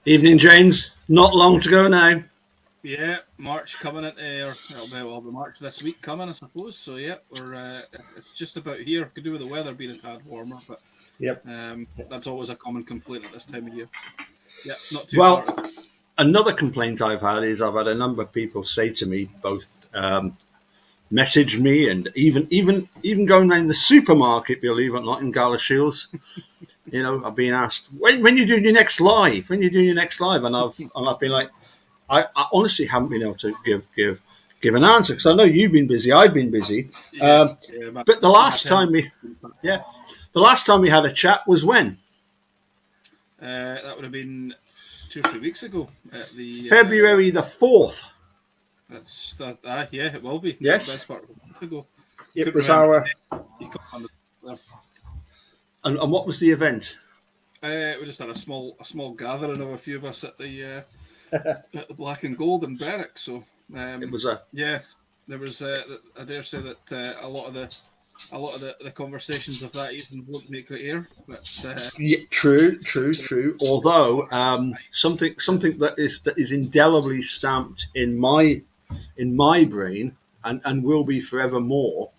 Evening, James. Not long to go now. Yeah, March coming into, or it'll be March this week coming, I suppose. So yeah, it's just about here. Could do with the weather being a tad warmer, but Yep. that's always a common complaint at this time of year. So yeah, not too Well, far to go. another complaint I've had is I've had a number of people say to me, both message me and even going around the supermarket, believe it or not, in Galashiels. I've been asked when you're doing your next live, and I've been like, I honestly haven't been able to give an answer because I know you've been busy, I've been busy. Yeah, Um, yeah, but the my last attention. time the last time we had a chat was when That would have been 2 or 3 weeks ago at the. February the 4th. That's that. Yeah, it will be the Yes, best part of a month ago. it Couldn't was remember. our. You come on the. And what was the event? We just had a small gathering of a few of us at the Black and Gold in Berwick. So It was a. yeah, there was. I dare say that a lot of the conversations of that evening won't make the air. But Yeah, true. Although something that is indelibly stamped in my brain and will be forevermore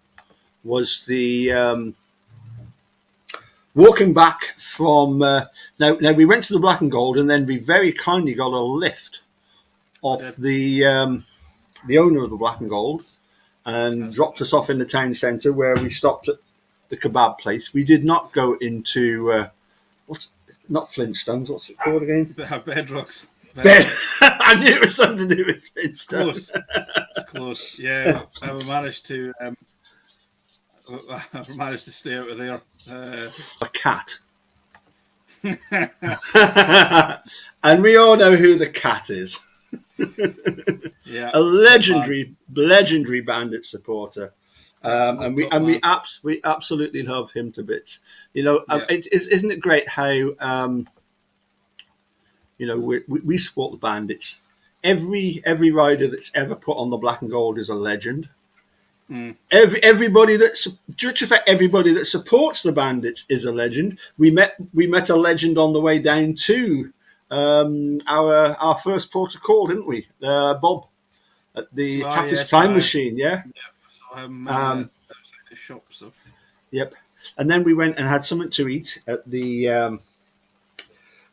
was the walking back from now we went to the Black and Gold and then we very kindly got a lift off the owner of the Black and Gold and dropped us off in the town centre where we stopped at the kebab place. We did not go into what's not Flintstones. What's it called again? bedrocks. Ben. I knew it was something to do with Flintstones. Close. It's close. Yeah, I managed to. I've managed to stay out of there. A cat. And we all know who the cat is. Yeah, A legendary Bandit supporter. And we top man. absolutely love him to bits. Yeah, Isn't it great how we support the Bandits. Every rider that's ever put on the Black and Gold is a legend. Everybody just about everybody that supports the Bandits is a legend. We met a legend on the way down to our first port of call, didn't we? Bob at the toughest yes, time machine. Yeah. saw him outside the shop. So Yep. And then we went and had something to eat at the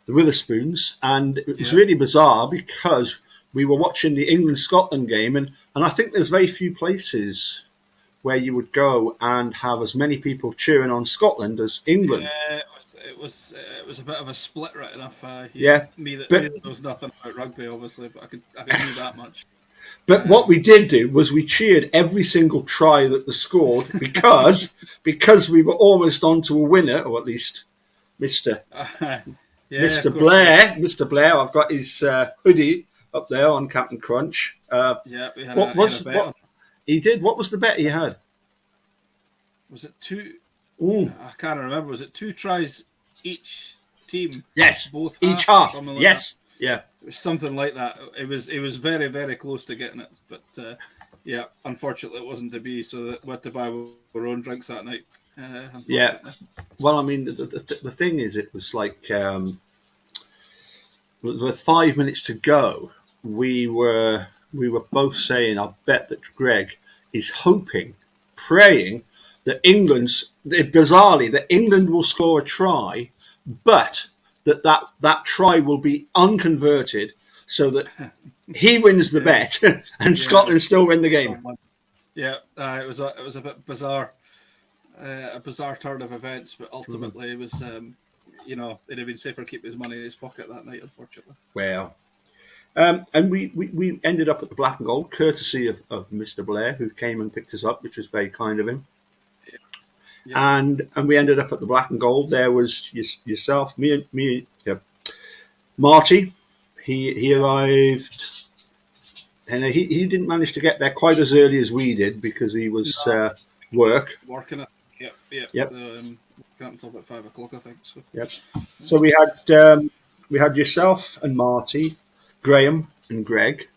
Witherspoons, and it was yeah, really bizarre because we were watching the England-Scotland game, and I think there's very few places where you would go and have as many people cheering on Scotland as England. yeah. It was a bit of a split, right enough. Yeah, Me that but knows nothing about rugby, obviously, but I could do that much. what Um, we did do was we cheered every single try that was scored because we were almost on to a winner, or at least Mister yeah, of Mister course. Blair. Mister Blair, I've got his hoodie up there on Captain Crunch. Yeah, we had What a had a was bet on. what he did? What was the bet he had? Was it two? Ooh, I can't remember. Was it two tries each team, yes, both each halves, or half. something like that? Yes, yeah. It was something like that. It was very very close to getting it, but yeah, unfortunately it wasn't to be. So that we had to buy our own drinks that night. Yeah. Unfortunately, Well, I mean, the thing is, it was like with 5 minutes to go, we were both saying, I bet that Greg is hoping, praying that bizarrely, that England will score a try, but that try will be unconverted so that he wins the yeah, bet and yeah, Scotland still win the game. yeah. It was a bit bizarre, a bizarre turn of events, but Mm-hmm. ultimately it was. It'd have been safer keeping his money in his pocket that night, unfortunately. Well, and we ended up at the Black and Gold, courtesy of Mr. Blair, who came and picked us up, which was very kind of him. Yeah, yeah, And we ended up at the Black and Gold. There was yourself, me, yeah, Marty. He yeah. arrived, and he didn't manage to get there quite as early as we did because he was No, work. working it. Yep, yep. Yep, Working up until about 5 o'clock, I think. So yep. So yeah, we had yourself and Marty, Graham and Greg,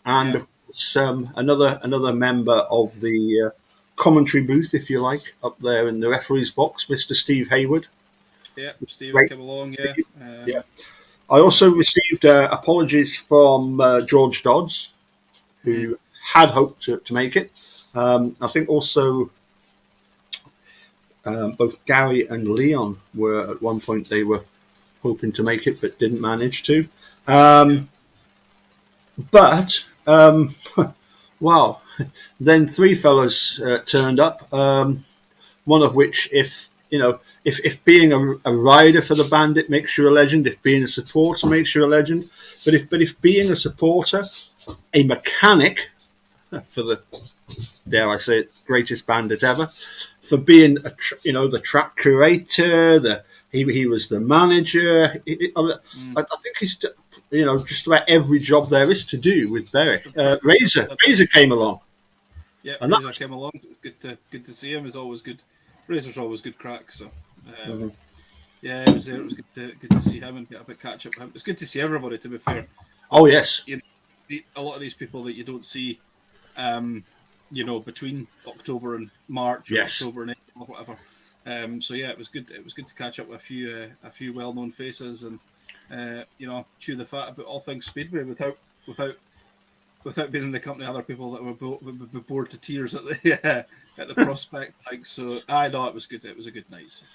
and yeah, of course, another member of the commentary booth, if you like, up there in the referee's box, Mr. Steve Hayward. yeah. Steve Great, came along. Yeah, Steve. Yeah. I also received apologies from George Dodds, who had hoped to make it. I think also both Gary and Leon were at one point, they were hoping to make it but didn't manage to. But wow, then three fellas turned up. One of which, if being a rider for the Bandit makes you a legend, if being a supporter makes you a legend, but if being a supporter, a mechanic for the, dare I say it, greatest Bandit ever, for being the track curator, he was the manager. I think he's just about every job there is to do with Berwick. Razor came along. Yeah, and Razor came along. Good to see him. It's always good. Razor's always good crack. So yeah, it was there. It was good to see him and get a bit catch up with him. It's good to see everybody. To be fair. Oh yes. A lot of these people that you don't see, between October and March, or October and April, or whatever. So yeah, it was good. It was good to catch up with a few well-known faces and chew the fat about all things Speedway without being in the company of other people that would be bored to tears at the prospect. So I know it was good. It was a good night. So,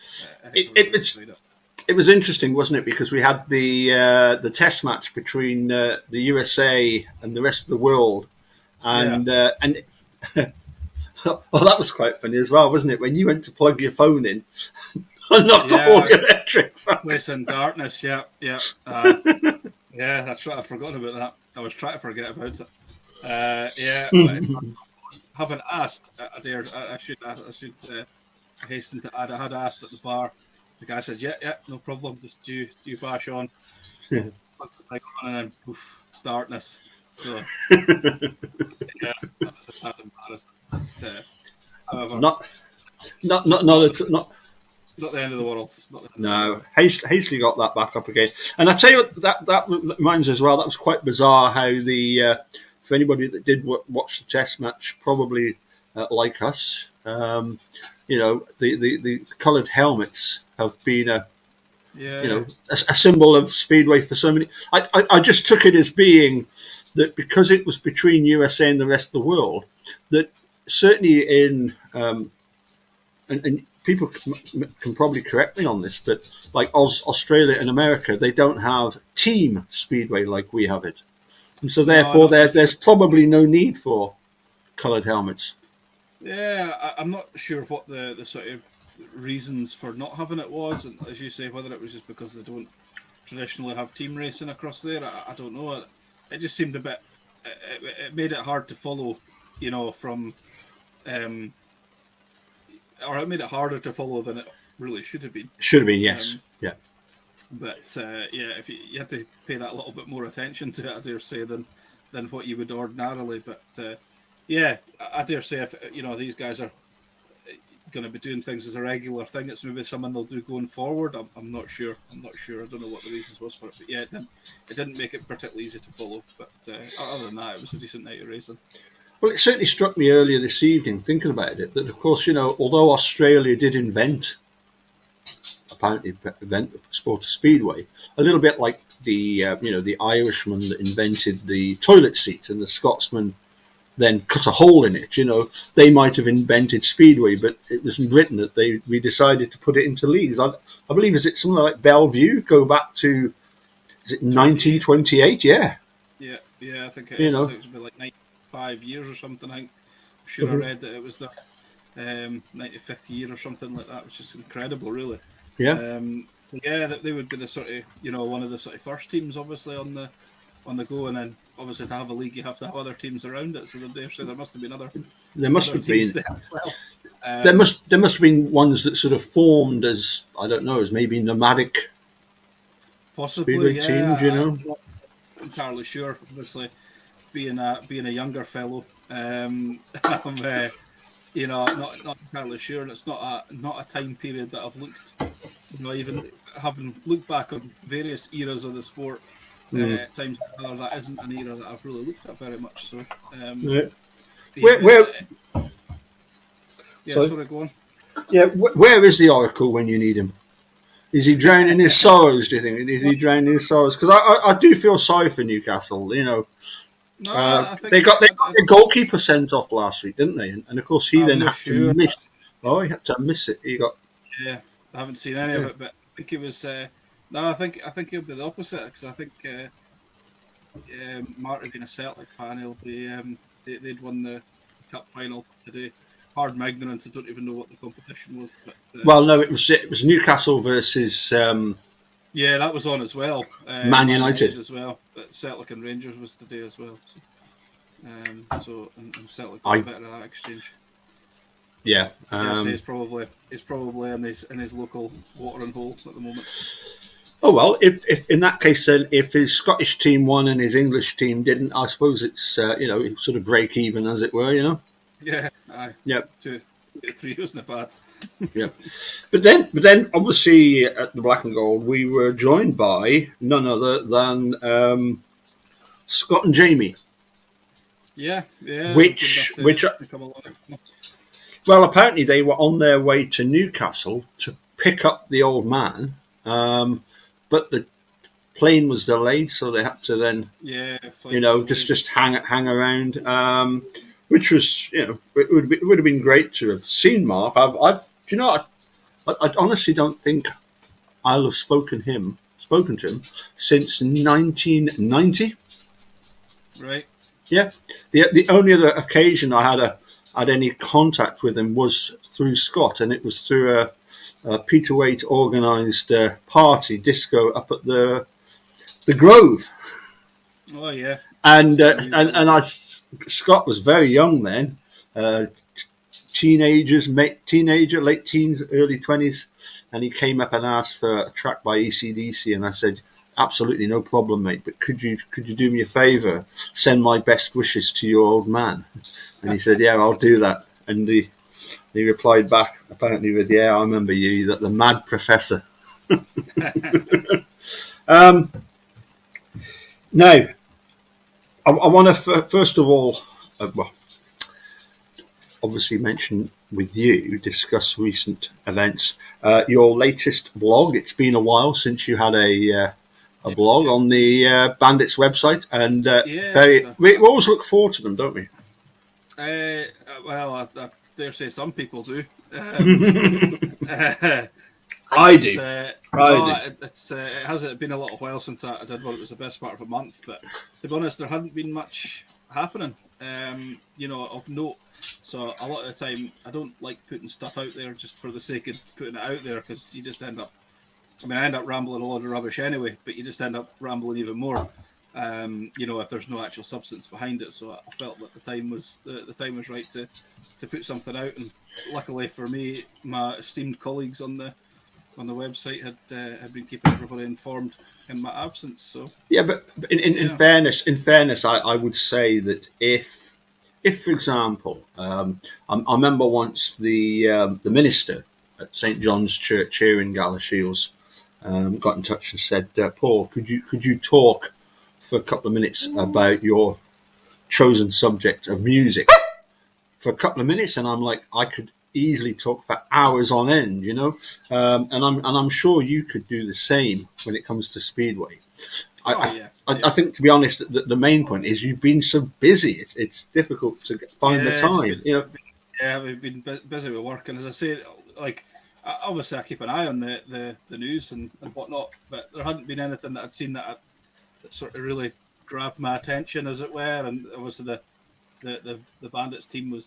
it was interesting, wasn't it? Because we had the test match between the USA and the rest of the world, and well, that was quite funny as well, wasn't it? When you went to plug your phone in and knocked off all the electrics. Place in darkness. Yeah. Yeah, that's right. I've forgotten about that. I was trying to forget about it. Haven't asked. I should hasten to add. I had asked at the bar. The guy said, "Yeah, no problem. Just do bash on." And then poof, darkness. So yeah, that's embarrassing. However, not the end of the world. No, Hasty got that back up again. And I tell you what, that reminds us as well. That was quite bizarre how for anybody that did watch the test match, probably like us, the coloured helmets have been a symbol of Speedway for so many. I just took it as being that because it was between USA and the rest of the world, that certainly in and people can probably correct me on this, but like Australia and America, they don't have team Speedway like we have it. And so therefore there's probably no need for coloured helmets. Yeah, I'm not sure what the sort of reasons for not having it was, and as you say, whether it was just because they don't traditionally have team racing across there, I don't know. It just seemed a bit, it made it hard to follow, from or it made it harder to follow than it really should have been. Should have been, yes. But if you had to pay that a little bit more attention to it, I dare say, than what you would ordinarily. But I dare say if these guys are going to be doing things as a regular thing, it's maybe something they'll do going forward. I'm not sure. I don't know what the reasons was for it. But yeah, it didn't make it particularly easy to follow. But other than that, it was a decent night of racing. Well, it certainly struck me earlier this evening, thinking about it, that of course, although Australia did apparently invent the sport of Speedway, a little bit like the Irishman that invented the toilet seat and the Scotsman then cut a hole in it. They might have invented Speedway, but it was in Britain that we decided to put it into leagues. I believe, is it something like Bellevue? Go back to, is it 1928? Yeah, I think it is. I think it's been like 95 years or something. I'm sure I read that it was the 95th year or something like that, which is incredible, really. Yeah. They would be the sort of one of the sort of first teams, obviously on the go, and then obviously to have a league, you have to have other teams around it. So there must have been other. There must have been. There, well, there must have been ones that sort of formed as, I don't know, as maybe nomadic. Possibly, teams. I'm not entirely sure. Obviously, being a younger fellow, I'm not entirely sure, and it's not a time period that I've looked. Even having looked back on various eras of the sport, times that isn't an era that I've really looked at very much. So, sorry, go on. Yeah, where is the Oracle when you need him? Is he drowning his sorrows? Do you think? Is he drowning his sorrows? Because I do feel sorry for Newcastle. You know, No, I they think got their goalkeeper sent off last week, didn't they? And of course, he I'm then not had to sure. miss. Oh, he had to miss it. He got Yeah, I haven't seen any of yeah. it, but I think he was. No, I think he'll be the opposite because I think Martin being a Celtic fan, he'll be. They'd won the cup final today. Pardon my ignorance. I don't even know what the competition was, but Well, no, it was Newcastle versus yeah, that was on as well. Man Man United United. as well. But Celtic and Rangers was today as well. So Celtic got the I better of that exchange. yeah. I dare say it's probably in his local watering hole at the moment. Oh well, if in that case then, if his Scottish team won and his English team didn't, I suppose it's it's sort of break even as it were. Yeah, aye, Yep. 2 3 isn't bad. Yep. But then, obviously at the Black and Gold, we were joined by none other than Scott and Jamie, Yeah, yeah, they're good enough which to, which to come along. well, apparently they were on their way to Newcastle to pick up the old man, but the plane was delayed, so they had to then Yeah, flight was delayed. just hang around, which was it would have been great to have seen Mark. I honestly don't think I'll have spoken to him since 1990. Right. Yeah, the only other occasion I had any contact with him was through Scott, and it was through a Peter Waite organised party disco up at the Grove, Oh yeah, and seen the news on that. Scott was very young then, uh, teenager, late teens, early 20s, and he came up and asked for a track by ECDC, and I said, absolutely no problem, mate. But could you do me a favour? Send my best wishes to your old man. And he said, yeah, I'll do that. And he replied back apparently with, yeah, I remember you, that the mad professor. Um, now, I want to first of all, well, obviously mention with you, discuss recent events. Your latest blog. It's been a while since you had a Yeah, blog on the Bandits website, and yeah, just we always look forward to them, don't we? well, I dare say some people do. I It's do. I no, do. it hasn't been a little while since I did one. It was the best part of a month, but to be honest, there hadn't been much happening, of note. So a lot of the time, I don't like putting stuff out there just for the sake of putting it out there because you just end up. I mean, I end up rambling a lot of rubbish anyway, but you just end up rambling even more. If there's no actual substance behind it. So I felt that the time was right to put something out, and luckily for me, my esteemed colleagues on the website had been keeping everybody informed in my absence. So Yeah, but in yeah, fairness, I would say that if for example, I remember once the minister at St John's Church here in Galashiels got in touch and said, Paul, could you talk for a couple of minutes about your chosen subject of music for a couple of minutes? And I'm like, I could easily talk for hours on end, and I'm sure you could do the same when it comes to Speedway. oh I, yeah, I think, to be honest, the main point is you've been so busy. It's difficult to find the yeah. time. Yeah, we've been busy with work, and as I say, like obviously I keep an eye on the news and whatnot, but there hadn't been anything that I'd seen that sort of really grabbed my attention, as it were. And obviously the Bandits team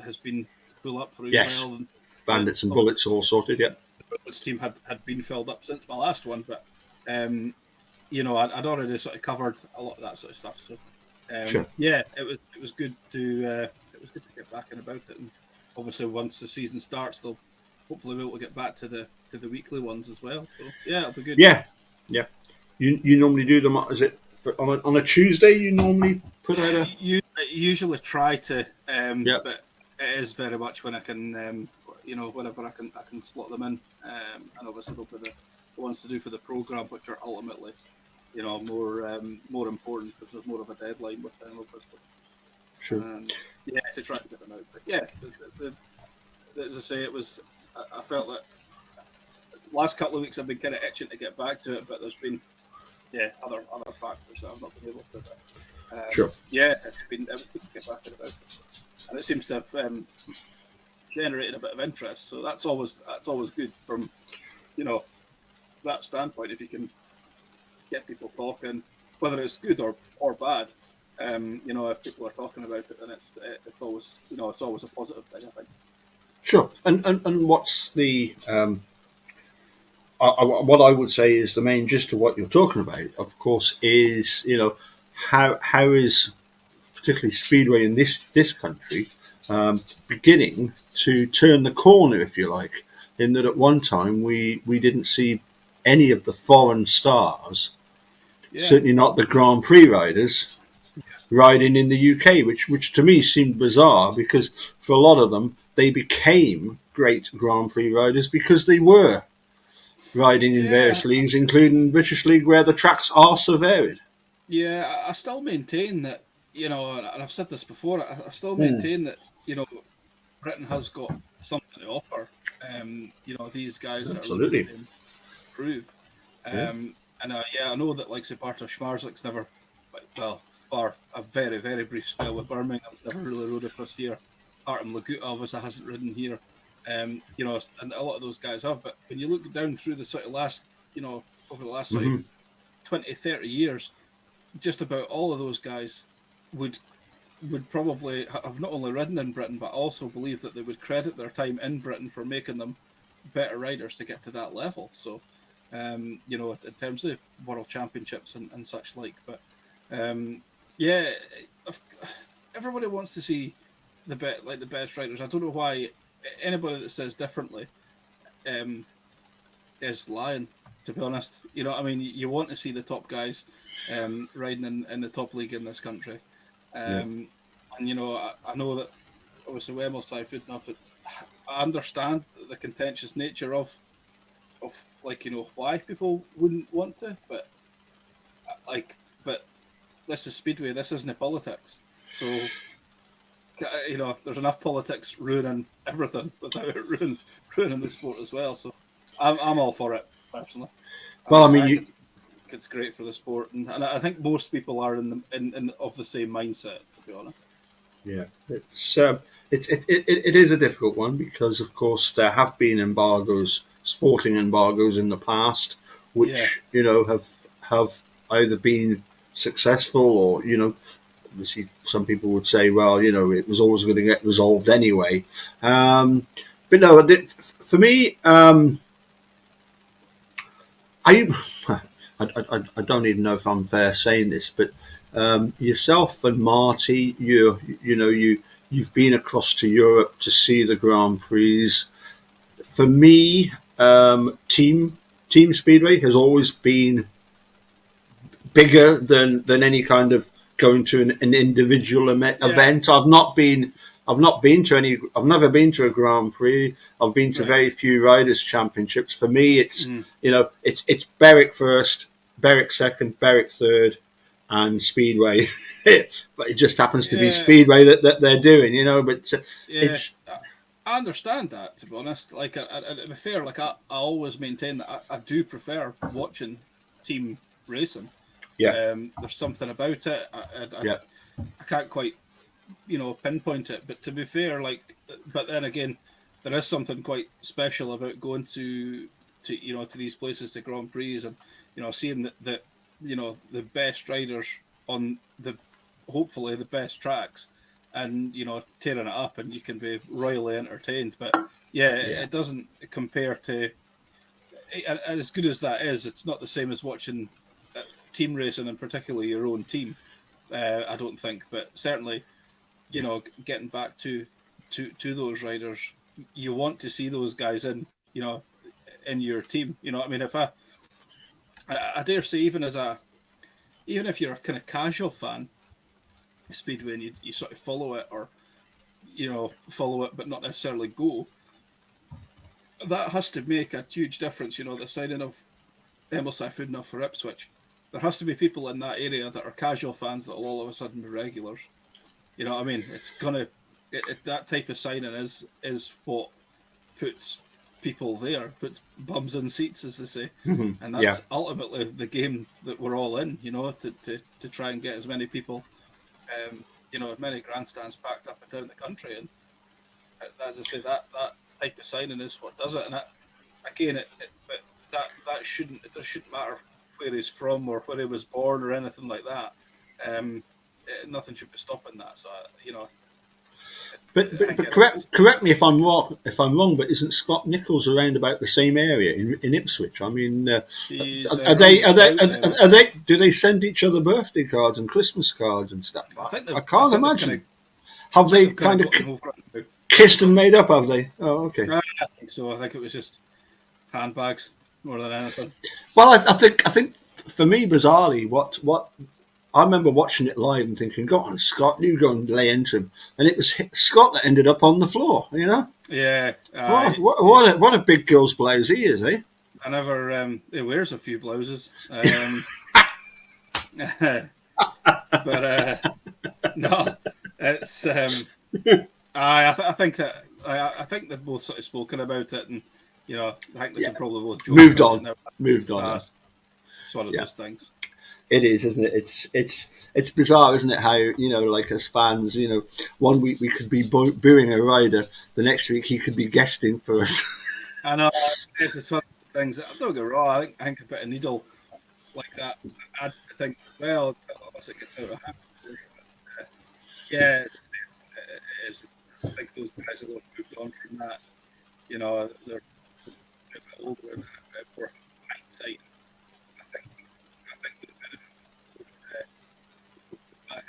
has been full up for a Yes, while, and the bandits and bullets all sorted. Yeah, Bandits team had been filled up since my last one, but um, I'd already sort of covered a lot of that sort of stuff. So sure, yeah, it was good to get back in about it, and obviously once the season starts, they'll hopefully be able to get back to the weekly ones as well. So yeah, it'll be good. yeah, yeah. You normally do them. Is it on a Tuesday? You normally put out a I usually try to, yeah, but it is very much when I can, whenever I can slot them in, and obviously they'll be the ones to do for the program, which are ultimately, more important because there's more of a deadline with them, obviously. sure. Yeah, to try to get them out. But yeah, as I say, it was. I felt that last couple of weeks I've been kind of itching to get back to it, but there's been other factors that I've not been able to. But, Sure. it was good to get back about it, and it seems to have generated a bit of interest. So that's always good from that standpoint. If you can get people talking, whether it's good or bad, if people are talking about it, then it's always it's always a positive thing, I think. Sure. And what's the what I would say is the main gist of what you're talking about, of course, is how is particularly Speedway in this country beginning to turn the corner, if you like, in that at one time we didn't see any of the foreign stars, Yeah, certainly not the Grand Prix riders, riding in the UK, which to me seemed bizarre because for a lot of them they became great Grand Prix riders because they were riding in yeah, various leagues, including British League, where the tracks are so varied. yeah. I still maintain that and I've said this before. I still Mm, maintain that Britain has got something to offer. These guys that are looking absolutely. to improve. Yeah. And I know that like say Bartosz Schmarzlik's never, well, for a very very brief spell with Birmingham, never really rode across here. Artem Laguta obviously hasn't ridden here. And a lot of those guys have. But when you look down through the sort of last, over the last sort of Hmm. 20, 30 years, just about all of those guys would probably have not only ridden in Britain, but also believe that they would credit their time in Britain for making them better riders to get to that level. So, in terms of world championships and such like, but yeah, everybody wants to see the best riders. I don't know why anybody that says differently um, is lying. To be honest, I mean, you want to see the top guys riding in the top league in this country. Yeah. Um, and I know that obviously with Emil Sayfutdinov, I understand the contentious nature of like why people wouldn't want to, but like but this is Speedway, this isn't politics, so there's enough politics ruining everything without it ruining the sport as well. So I'm all for it personally. Well, I I mean, think you, it's great for the sport, and I think most people are in of the same mindset, to be honest. yeah, it is a difficult one because, of course, there have been embargoes, sporting embargoes in the past, Yeah, which have either been successful or obviously some people would say, well, it was always going to get resolved anyway. But no, for me, I, I don't even know if I'm fair saying this, but yourself and Marty, you've been across to Europe to see the Grand Prix. For me, Team Speedway has always been bigger than any kind of going to an individual yeah, event. I've not been to any. I've never been to a Grand Prix. I've been to right. very few riders' championships. For me, it's Mm. it's Berwick first, Berwick second, Berwick third, and Speedway. But it just happens to be Yeah, Speedway that they're doing. But yeah. it's I understand that, to be honest. Like, to be fair, like I always maintain that I do prefer watching team racing. yeah, There's something about it. yeah, I can't quite pinpoint it, but to be fair, like, but then again, there is something quite special about going to these places, to Grand Prix, and seeing the best riders on the hopefully the best tracks, and tearing it up, and you can be royally entertained. But yeah, yeah, it doesn't compare to, and as good as that is, it's not the same as watching team racing, and particularly your own team. I don't think, but certainly, getting back to those riders, you want to see those guys in your team. I mean, if I dare say, even if you're a kind of casual fan of Speedway, and you sort of follow it, or follow it but not necessarily go, that has to make a huge difference. The signing of Emil Sayfutdinov for Ipswich, there has to be people in that area that are casual fans that will all of a sudden be regulars. You know what I mean? It's gonna that type of signing is what puts people there, puts bums in seats, as they say, Mhm. and Yeah. that's ultimately the game that we're all in. To try and get as many people, as many grandstands packed up and down the country. And as I say, that type of signing is what does it. And again, but that shouldn't it shouldn't matter where he's from or where he was born or anything like that. Nothing should be stopping that. So But, I but, think but anyone correct correct me if I'm wrong. If I'm wrong, but isn't Scott Nichols around about the same area in Ipswich? I mean, he's are round they are they about there. are they do they send each other birthday cards and Christmas cards and stuff? I I can't think they've kind of imagine. Have they kind of kind of gotten over it now. kissed and made up? Have they? Oh, okay. I think so. I think it was just handbags more than anything. Well, I think for me, bizarrely, what I remember watching it live and thinking, "Go on, Scott, you go and lay into him," and it was Scott that ended up on the floor. You know, Yeah, what a big girl's blouse he is, eh? I never. He wears a few blouses, but no, it's. I think that I think they've both sort of spoken about it, and I think they Yeah, can probably both joke moved about it on, now. moved on. It's one of Yeah. those things. It is, isn't it? It's bizarre, isn't it? How like as fans, one week we could be booing a rider, the next week he could be guesting for us. I know it's one of the things. Don't get me wrong. I think a bit of needle like that. I think unless it gets out of hand. Yeah, it is. I think those guys have moved on from that. They're a bit older and a bit more hindsight. I think the benefit back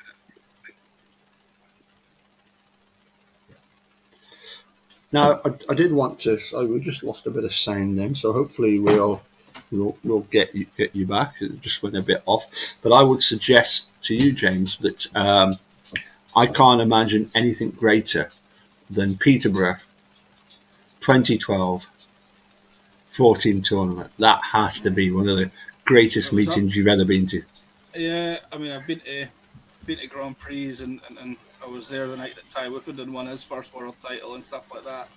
Now, I did want to. So we just lost a bit of sound then, so hopefully we'll get you back. It just went a bit off, but I would suggest to you, James, that I can't imagine anything greater than Peterborough 2012 14 tournament. That has to be one of the greatest it was up. meetings you've ever been to. Yeah, I mean, I've been to Grand Prix and I was there the night that Ty Whiffenden won his first world title and stuff like that.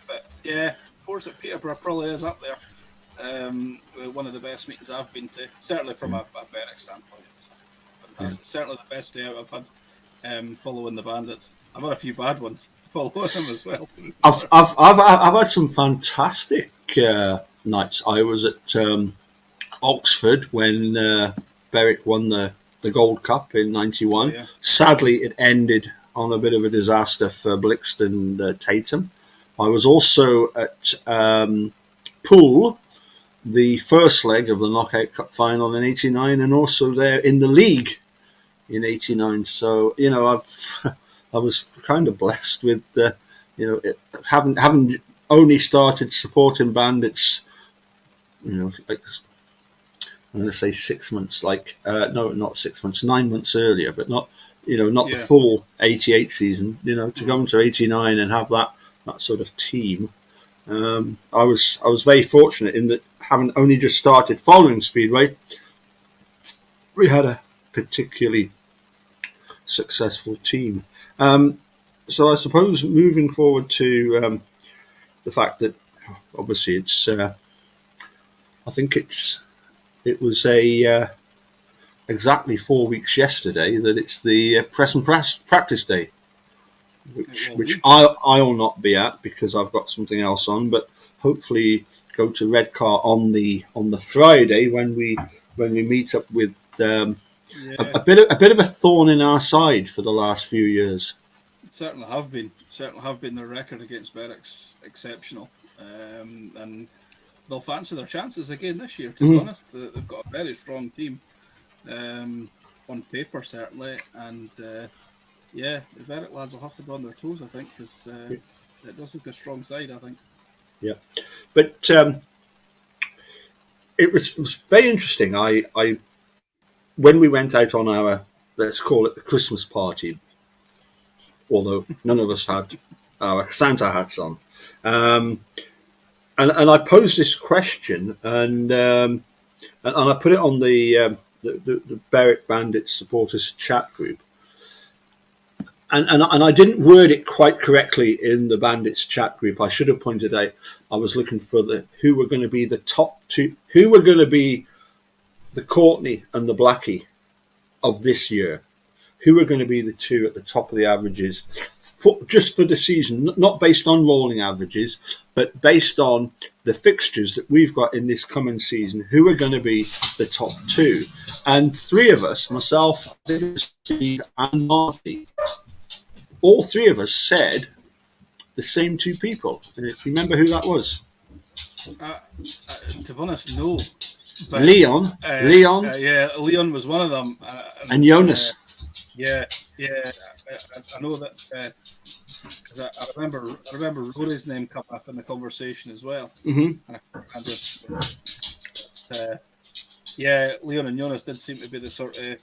But yeah, Force at Peterborough probably is up there. One of the best meetings I've been to, certainly from a Berwick standpoint. Yeah. Certainly the best day out I've had following the Bandits. I've had a few bad ones following them as well. I've had some fantastic nights. I was at Oxford when Berwick won the Gold Cup in '91. Yeah. Sadly, it ended on a bit of a disaster for Blixt and Tatum. I was also at Poole, the first leg of the Knockout Cup final in '89, and also there in the league in '89. So I was kind of blessed with having only started supporting Bandits. Like I'm going to say 6 months, no, not 6 months, 9 months earlier, but not the full '88 season. To go into '89 and have that sort of team. I was very fortunate in that, having only just started following Speedway, we had a particularly successful team. So I suppose moving forward to the fact that obviously I think it was exactly 4 weeks yesterday that it's the press and practice day, which I'll not be at because I've got something else on, but hopefully go to Redcar on the Friday when we meet up with a bit of a thorn in our side for the last few years. Certainly have been. Certainly have been. Their record against Berwick's exceptional, and they'll fancy their chances again this year. To be honest, they've got a very strong team on paper, certainly, and the Berwick lads will have to be on their toes, I think, because it does look a strong side, I think. Yeah, but it was very interesting. I when we went out on our, let's call it, the Christmas party, although none of us had our Santa hats on. And I posed this question, and I put it on the Berwick Bandits supporters chat group. and I didn't word it quite correctly in the Bandits chat group. I should have pointed out I was looking for who were going to be the top two, who were going to be the Courtney and the Blackie of this year, who were going to be the two at the top of the averages, just for the season, not based on rolling averages, but based on the fixtures that we've got in this coming season, who are going to be the top two. And three of us, myself, Steve, and Marty, all three of us said the same two people. Remember who that was? To be honest, no. But, Leon. Yeah, Leon was one of them. And Jonas. I know that. I remember Rory's name come up in the conversation as well. Mm-hmm. Leon and Jonas did seem to be the sort of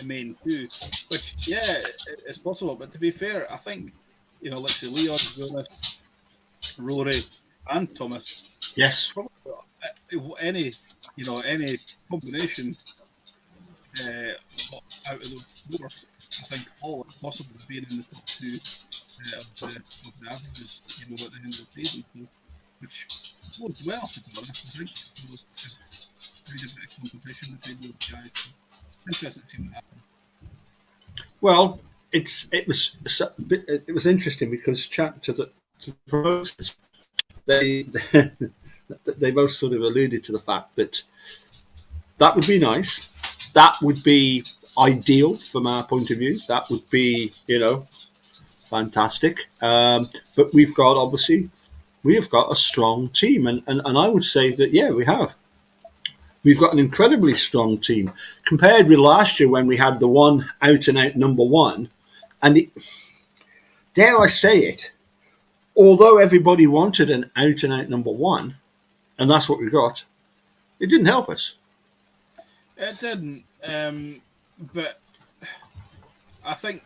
main two, which it's possible. But to be fair, I think let's say Leon, Jonas, Rory, and Thomas. Yes. Probably any combination out of those four, I think all are possible to be in the top two of the averages, at the end of the season, which bodes well, to be honest. I think there's a bit of competition between those guys. Interesting to see what happens. Well, it was interesting because chatting to the promoters, they both sort of alluded to the fact that would be nice. That would be ideal from our point of view. That would be, fantastic. But we have got a strong team. And I would say that, we have. We've got an incredibly strong team compared with last year when we had the one out-and-out number one. And dare I say it, although everybody wanted an out-and-out number one, and that's what we got, it didn't help us. It didn't. But I think,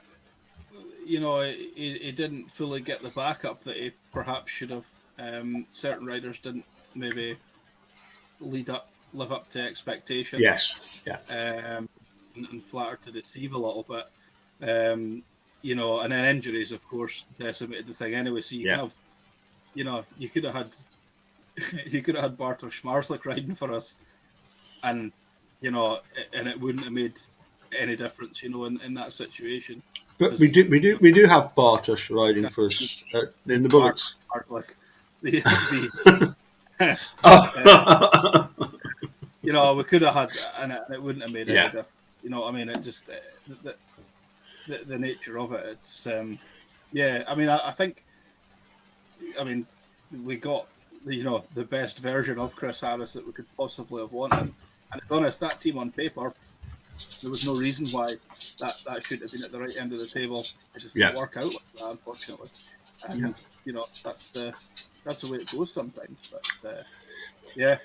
he didn't fully get the backup that he perhaps should have. Certain riders didn't maybe live up to expectation. Yes. Yeah. And flattered to deceive a little bit. And then injuries, of course, decimated the thing anyway. So you could have had Bartosz Schmarzlik riding for us, and and it wouldn't have made any difference, in that situation. But we do have Bartosz riding for us in the Bullets. We could have had, and it wouldn't have made any difference. It just the nature of it. It's I think we got the best version of Chris Harris that we could possibly have wanted. And to be honest, that team on paper, there was no reason why that should have been at the right end of the table. It just didn't work out like that, unfortunately. And that's the way it goes sometimes. But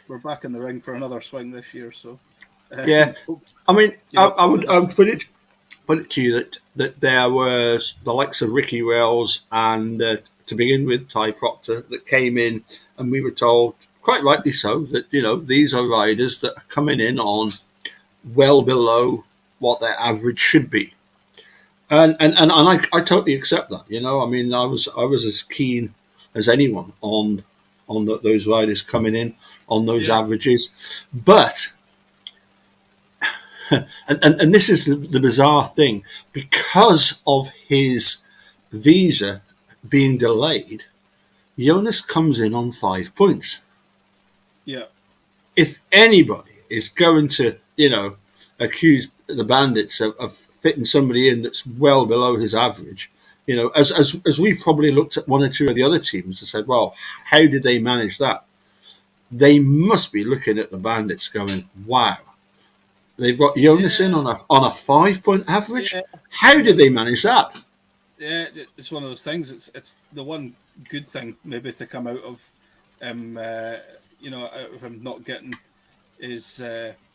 we're back in the ring for another swing this year. So I would put it to you that there was the likes of Ricky Wells and to begin with Ty Proctor that came in, and we were told, quite rightly so, that these are riders that are coming in on well below what their average should be, and I totally accept that. I was as keen as anyone on those riders coming in on those averages, but and this is the bizarre thing, because of his visa being delayed, Jonas comes in on 5 points. Yeah. If anybody is going to, accuse the Bandits of fitting somebody in that's well below his average, as we've probably looked at one or two of the other teams and said, well, how did they manage that? They must be looking at the Bandits going, wow, they've got Jonas in on a 5 point average. Yeah. How did they manage that? Yeah, it's one of those things. It's the one good thing maybe to come out of him. Out of him not getting his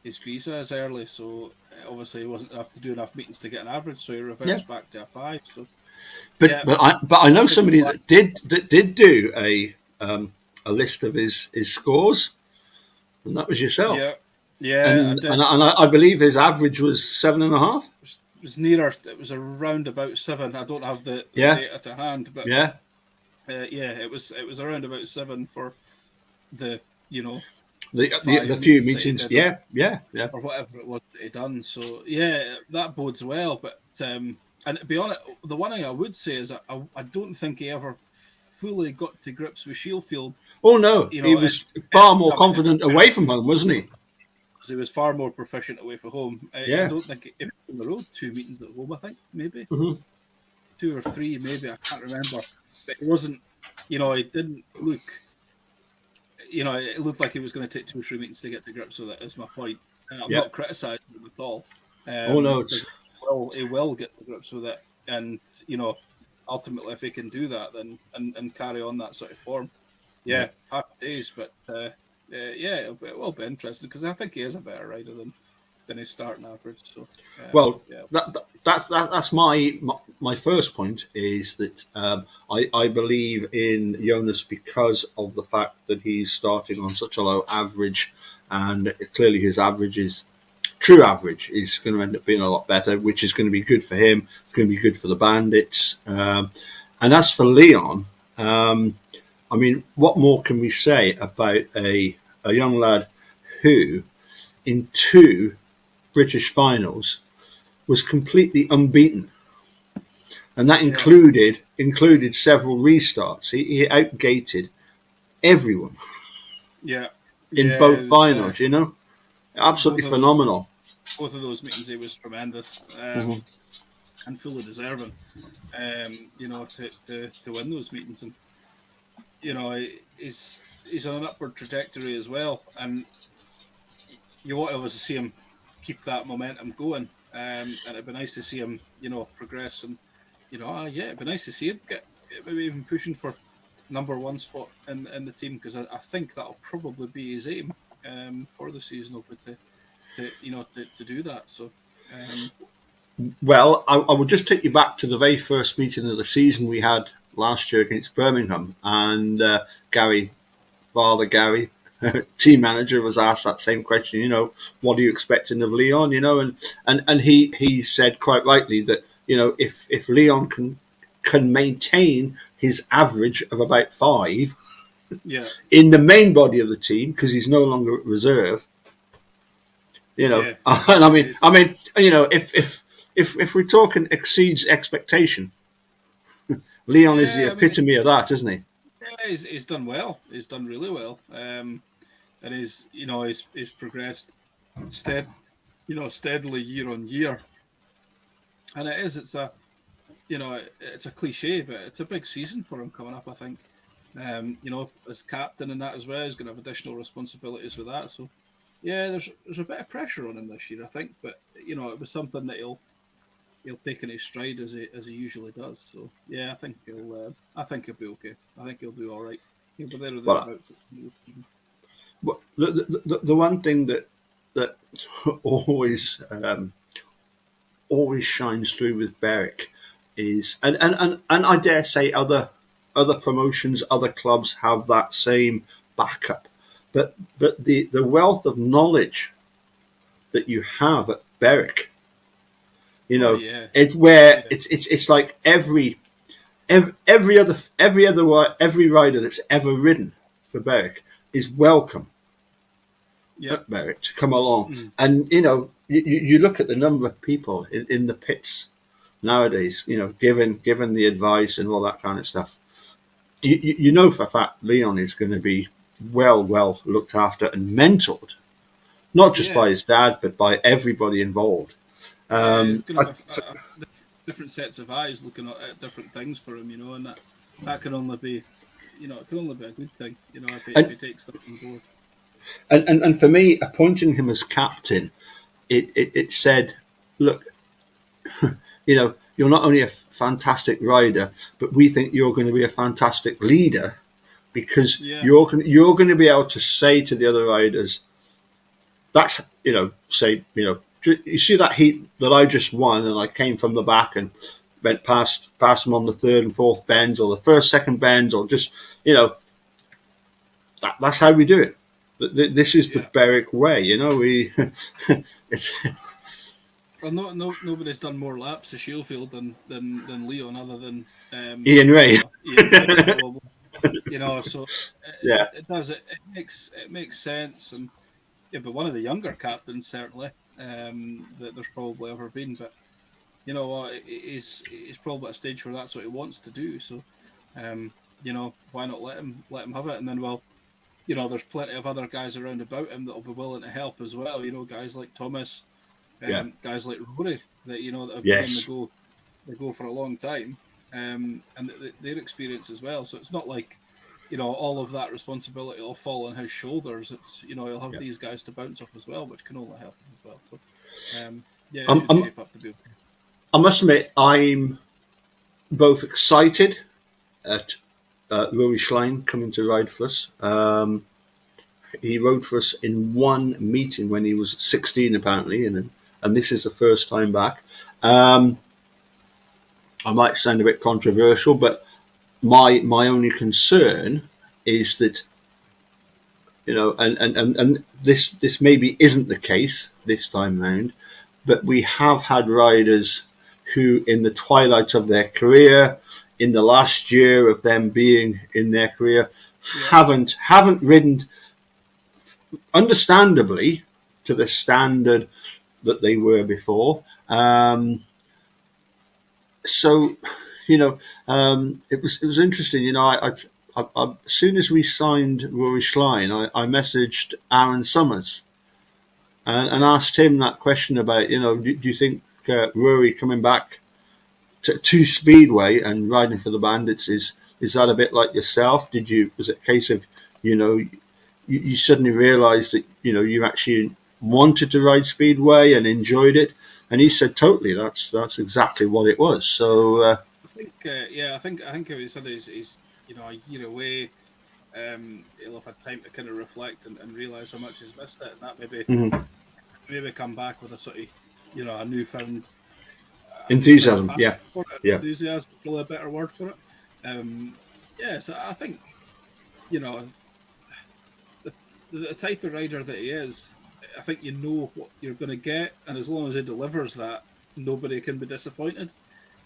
visa as early. So obviously he wasn't enough to do enough meetings to get an average. So he reversed back to a 5. So, but I know somebody that did do a list of his scores, and that was yourself. Yeah. And I believe his average was 7.5. was nearer. It was around about 7. I don't have the Yeah, data to hand, but yeah. yeah, it was around about 7 for the The 5 few meetings that he meetings. did, Yeah, yeah, yeah. or whatever it was that he done. So yeah, that bodes well. But and to be honest, the one thing I would say is I don't think he ever fully got to grips with Sheffield. Oh no, You he know, was and far more coming confident away from home, wasn't he? he was far more proficient away from home. I Yeah. don't think it was on the road 2 meetings at home. I think maybe Hmm. 2 or 3, maybe I can't remember. But it wasn't. It didn't look. It looked like he was going to take 2 or 3 meetings to get to grips with it. Is my point. And I'm Yeah. not criticising him at all, Oh no, because he will get to grips with it, and ultimately, if he can do that, then and carry on that sort of form, yeah. yeah, happy days. But yeah, it will be interesting because I think he is a better rider than his starting average. So Well, yeah, that's my first point is that I believe in Jonas because of the fact that he's starting on such a low average, and clearly his average is true average is going to end up being a lot better, which is going to be good for him. It's going to be good for the Bandits. And as for Leon, I mean, what more can we say about a young lad who, in 2 British finals, was completely unbeaten, and that yeah, included several restarts. He outgated everyone yeah, in yeah. both It was, finals. You know, absolutely both of those phenomenal. both of those meetings, he was tremendous, Hmm. and fully deserving. To win those meetings, and he's on an upward trajectory as well, and you want to always see him keep that momentum going. And it'd be nice to see him, progress, and yeah, it'd be nice to see him get maybe even pushing for number one spot in the team because I think that'll probably be his aim for the season over to do that. So Well, I will just take you back to the very first meeting of the season we had last year against Birmingham, and Gary, Father Gary, team manager, was asked that same question. What are you expecting of Leon? And he said quite rightly that if Leon can maintain his average of about 5 yeah, in the main body of the team because he's no longer at reserve, yeah, and yeah. if we're talking exceeds expectation, Leon is the Yeah, I mean, epitome of that, isn't he? yeah, he's done well. He's done really well. And he's progressed steadily year on year. And it's a cliche, but it's a big season for him coming up. I think, as captain and that as well, he's going to have additional responsibilities with that. So, yeah, there's a bit of pressure on him this year, I think. But it was something that he'll take in his stride as he usually does. So, yeah, I think he'll be okay. I think he'll do all right. He'll be there or Well, thereabouts. the one thing that always always shines through with Berwick is, and I dare say other promotions, other clubs have that same backup, but the wealth of knowledge that you have at Berwick, Oh yeah, it's where yeah, it's like every rider that's ever ridden for Berwick is welcome yeah. at Berwick to come along. Mm. And you look at the number of people in the pits nowadays. Given the advice and all that kind of stuff. You know for a fact Leon is going to be well looked after and mentored, not just Yeah, by his dad but by everybody involved. yeah. It's going to I, have different sets of eyes looking at different things for him, and that can only be, it can only be a good thing, if he and, takes that on board. and for me, appointing him as captain, it said, look, you're not only a fantastic rider, but we think you're going to be a fantastic leader because Yeah, you're going to be able to say to the other riders, that's say you see that heat that I just won, and I came from the back and went past them on the third and fourth bends, or the first second bends, or just that's how we do it. This is the yeah, Berwick way. We it's Well, nobody's done more laps of Shieldfield than Leon, other than Ian Ray. Ian Ray probably. So Yeah, it does it makes sense, and yeah, but one of the younger captains certainly that there's probably ever been, but you know what, he's probably at a stage where that's what he wants to do. So, why not let him have it? And then, well, there's plenty of other guys around about him that'll be willing to help as well. Guys like Thomas, yeah, guys like Rory that have been in yes, the go for a long time, and their experience as well. So it's not like all of that responsibility will fall on his shoulders. It's he'll have yeah. these guys to bounce off as well, which can only help him as well. So yeah, it I'm, should I'm, shape up to be okay. I must admit, I'm both excited at Rory Schlein coming to ride for us. He rode for us in one meeting when he was 16, apparently, and this is the first time back. Um, I might sound a bit controversial, but my only concern is that and this maybe isn't the case this time round, but we have had riders who, in the twilight of their career, in the last year of them being in their career, Yeah, haven't ridden, understandably, to the standard that they were before. So, it was interesting. As soon as we signed Rory Schlein, I messaged Aaron Summers and asked him that question about, do you think Rory coming back to Speedway and riding for the Bandits is that a bit like yourself? Was it a case of, you suddenly realised that you actually wanted to ride Speedway and enjoyed it? And he said, totally. That's exactly what it was. So I think I think if he said he's a year away, he'll have had time to kind of reflect and realise how much he's missed it, and that mhm. maybe come back with a sort of a a newfound Enthusiasm. passion Yeah, for it. yeah, Enthusiasm, probably a better word for it. So I think you know the, the type of rider that he is. I think you know what you're going to get, and as long as he delivers that, nobody can be disappointed.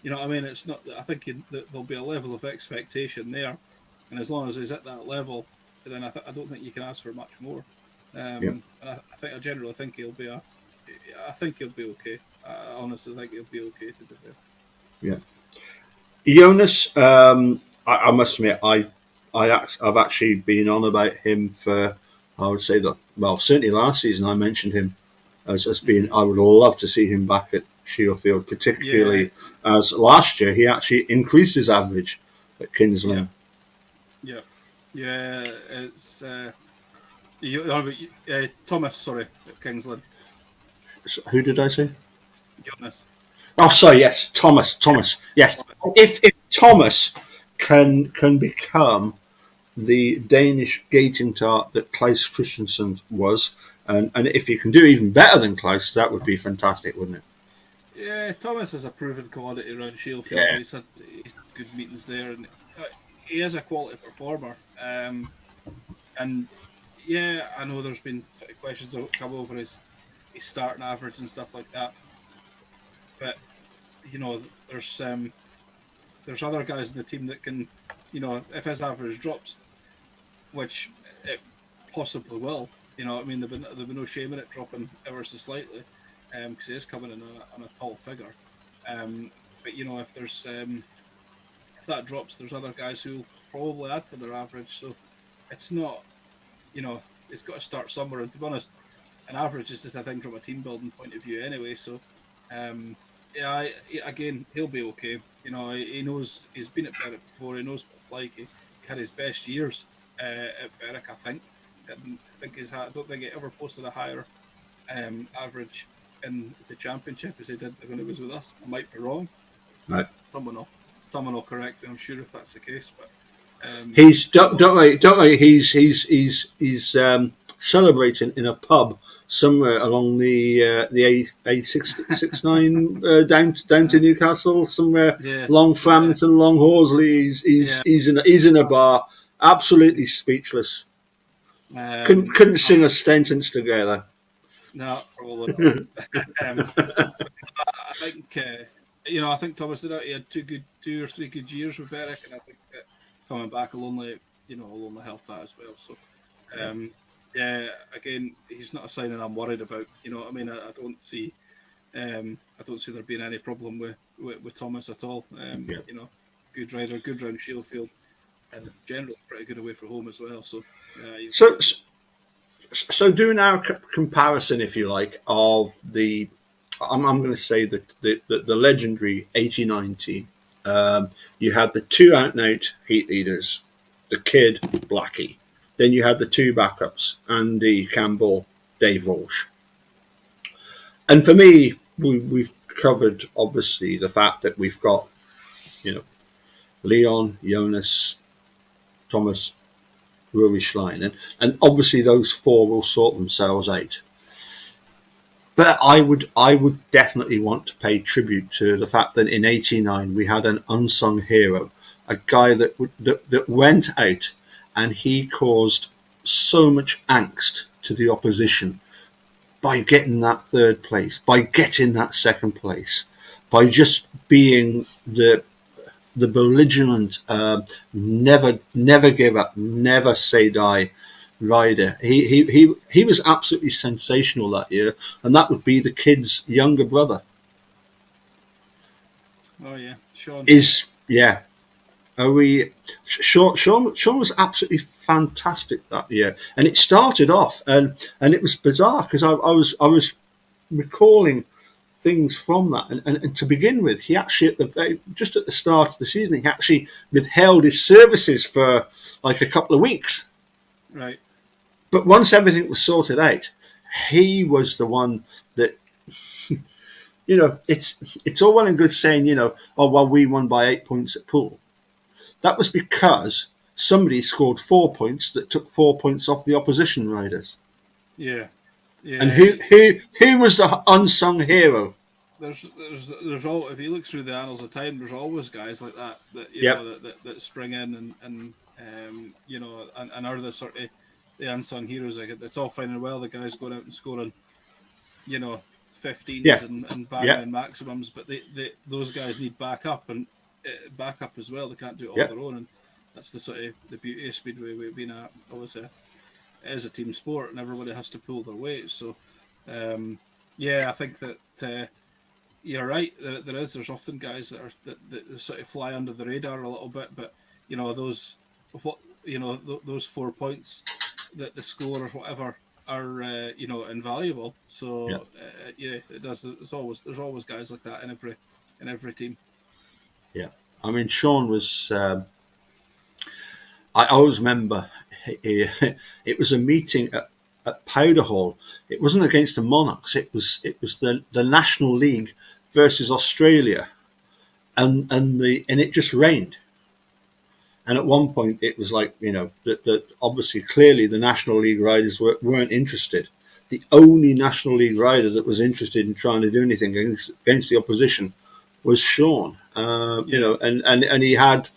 You know what I mean? It's not. I think there'll be a level of expectation there, and as long as he's at that level, then I don't think you can ask for much more. yeah, I generally think he'll be a. I think he'll be okay. I honestly think he'll be okay, to be fair. yeah. Jonas, I must admit, I've actually been on about him for, I would say that, well, certainly last season I mentioned him as being, Mm-hmm. I would love to see him back at Shielfield, Yeah, particularly as last year he actually increased his average at yeah, Kingsland. yeah, yeah. It's Thomas. Sorry, at Kingsland. So, who did I say? Jonas. Oh, sorry, yes, Thomas. Yeah, Thomas, yes. Thomas. If Thomas can become the Danish gating tart that Klaus Christensen was, and if you can do even better than Klaus, that would be fantastic, wouldn't it? Yeah, Thomas is a proven commodity around Shielfield. Yeah. He's had good meetings there, and he is a quality performer. And yeah, I know there's been sort of questions that come over his starting average and stuff like that. But you know, there's other guys in the team that can, if his average drops, which it possibly will. I mean, there've been no shame in it dropping ever so slightly, because he is coming in on a tall figure. But if that drops, there's other guys who will probably add to their average. So it's not, it's got to start somewhere. And to be honest, an average is just a thing from a team building point of view anyway. So um, yeah, again, he'll be okay. He knows he's been at Berwick before. He knows what it's like. He had his best years at Berwick, I think. And I don't think he ever posted a higher average in the championship as he did when he was with us. I might be wrong. Right. Someone will, someone will correct me, I'm sure, if that's the case. But He's you know, don't worry. He's celebrating in a pub somewhere along the A669 down to Newcastle, somewhere yeah, Long yeah, Frampton, Long Horsley. yeah. He's in a bar, absolutely speechless. Couldn't Um, sing a sentence together. No, probably not. I think I think Thomas did out. He had 2 or 3 good years with Berwick, and I think coming back will only help that as well. So Yeah. um, yeah, again, he's not a signing I'm worried about. You know what I mean? I don't see there being any problem with Thomas at all. Yeah. Good rider, good round Shieldfield, and generally pretty good away from home as well. So So, so doing our comparison, if you like, of I'm going to say the legendary '89 team. You had the two out and out heat leaders, the kid Blackie. Then you had the two backups, Andy Campbell, Dave Walsh. And for me, we've covered obviously the fact that we've got, you know, Leon, Jonas, Thomas, Rory Schlein, and obviously those four will sort themselves out. But I would definitely want to pay tribute to the fact that in '89 we had an unsung hero, a guy that went out and he caused so much angst to the opposition by getting that third place, by getting that second place, by just being the belligerent, never give up, never say die rider. He was absolutely sensational that year, and that would be the kid's younger brother. oh yeah, Sean. Is yeah. Are we? Sean was absolutely fantastic that year, and it started off, and it was bizarre because I was recalling things from that, and to begin with, he actually just at the start of the season, he actually withheld his services for like a couple of weeks. Right. But once everything was sorted out, he was the one that, it's all well and good saying, oh well, we won by 8 points at pool. That was because somebody scored 4 points that took 4 points off the opposition riders. Yeah. And Yeah. who was the unsung hero? There's all if you look through the annals of time, there's always guys like that Yep. that spring in and are the sort of the unsung heroes. Like it's all fine and well the guys going out and scoring, you know, 15s Yeah. and banging Yeah. in maximums, but those guys need backup and backup as well. They can't do it all on Yeah. their own, and that's the sort of the beauty of Speedway. We've been always it is a team sport, and everybody has to pull their weight. So, I think that. You're right. There's often guys that sort of fly under the radar a little bit, but those those 4 points that the score or whatever are invaluable. Yeah. So it does. There's always guys like that in every team. Yeah. I mean, Sean was. I always remember it was a meeting at Powder Hall. It wasn't against the Monarchs. It was the National League versus Australia, and it just rained. And at one point, it was like that obviously clearly the National League riders weren't interested. The only National League rider that was interested in trying to do anything against the opposition was Sean. Yeah, And he had,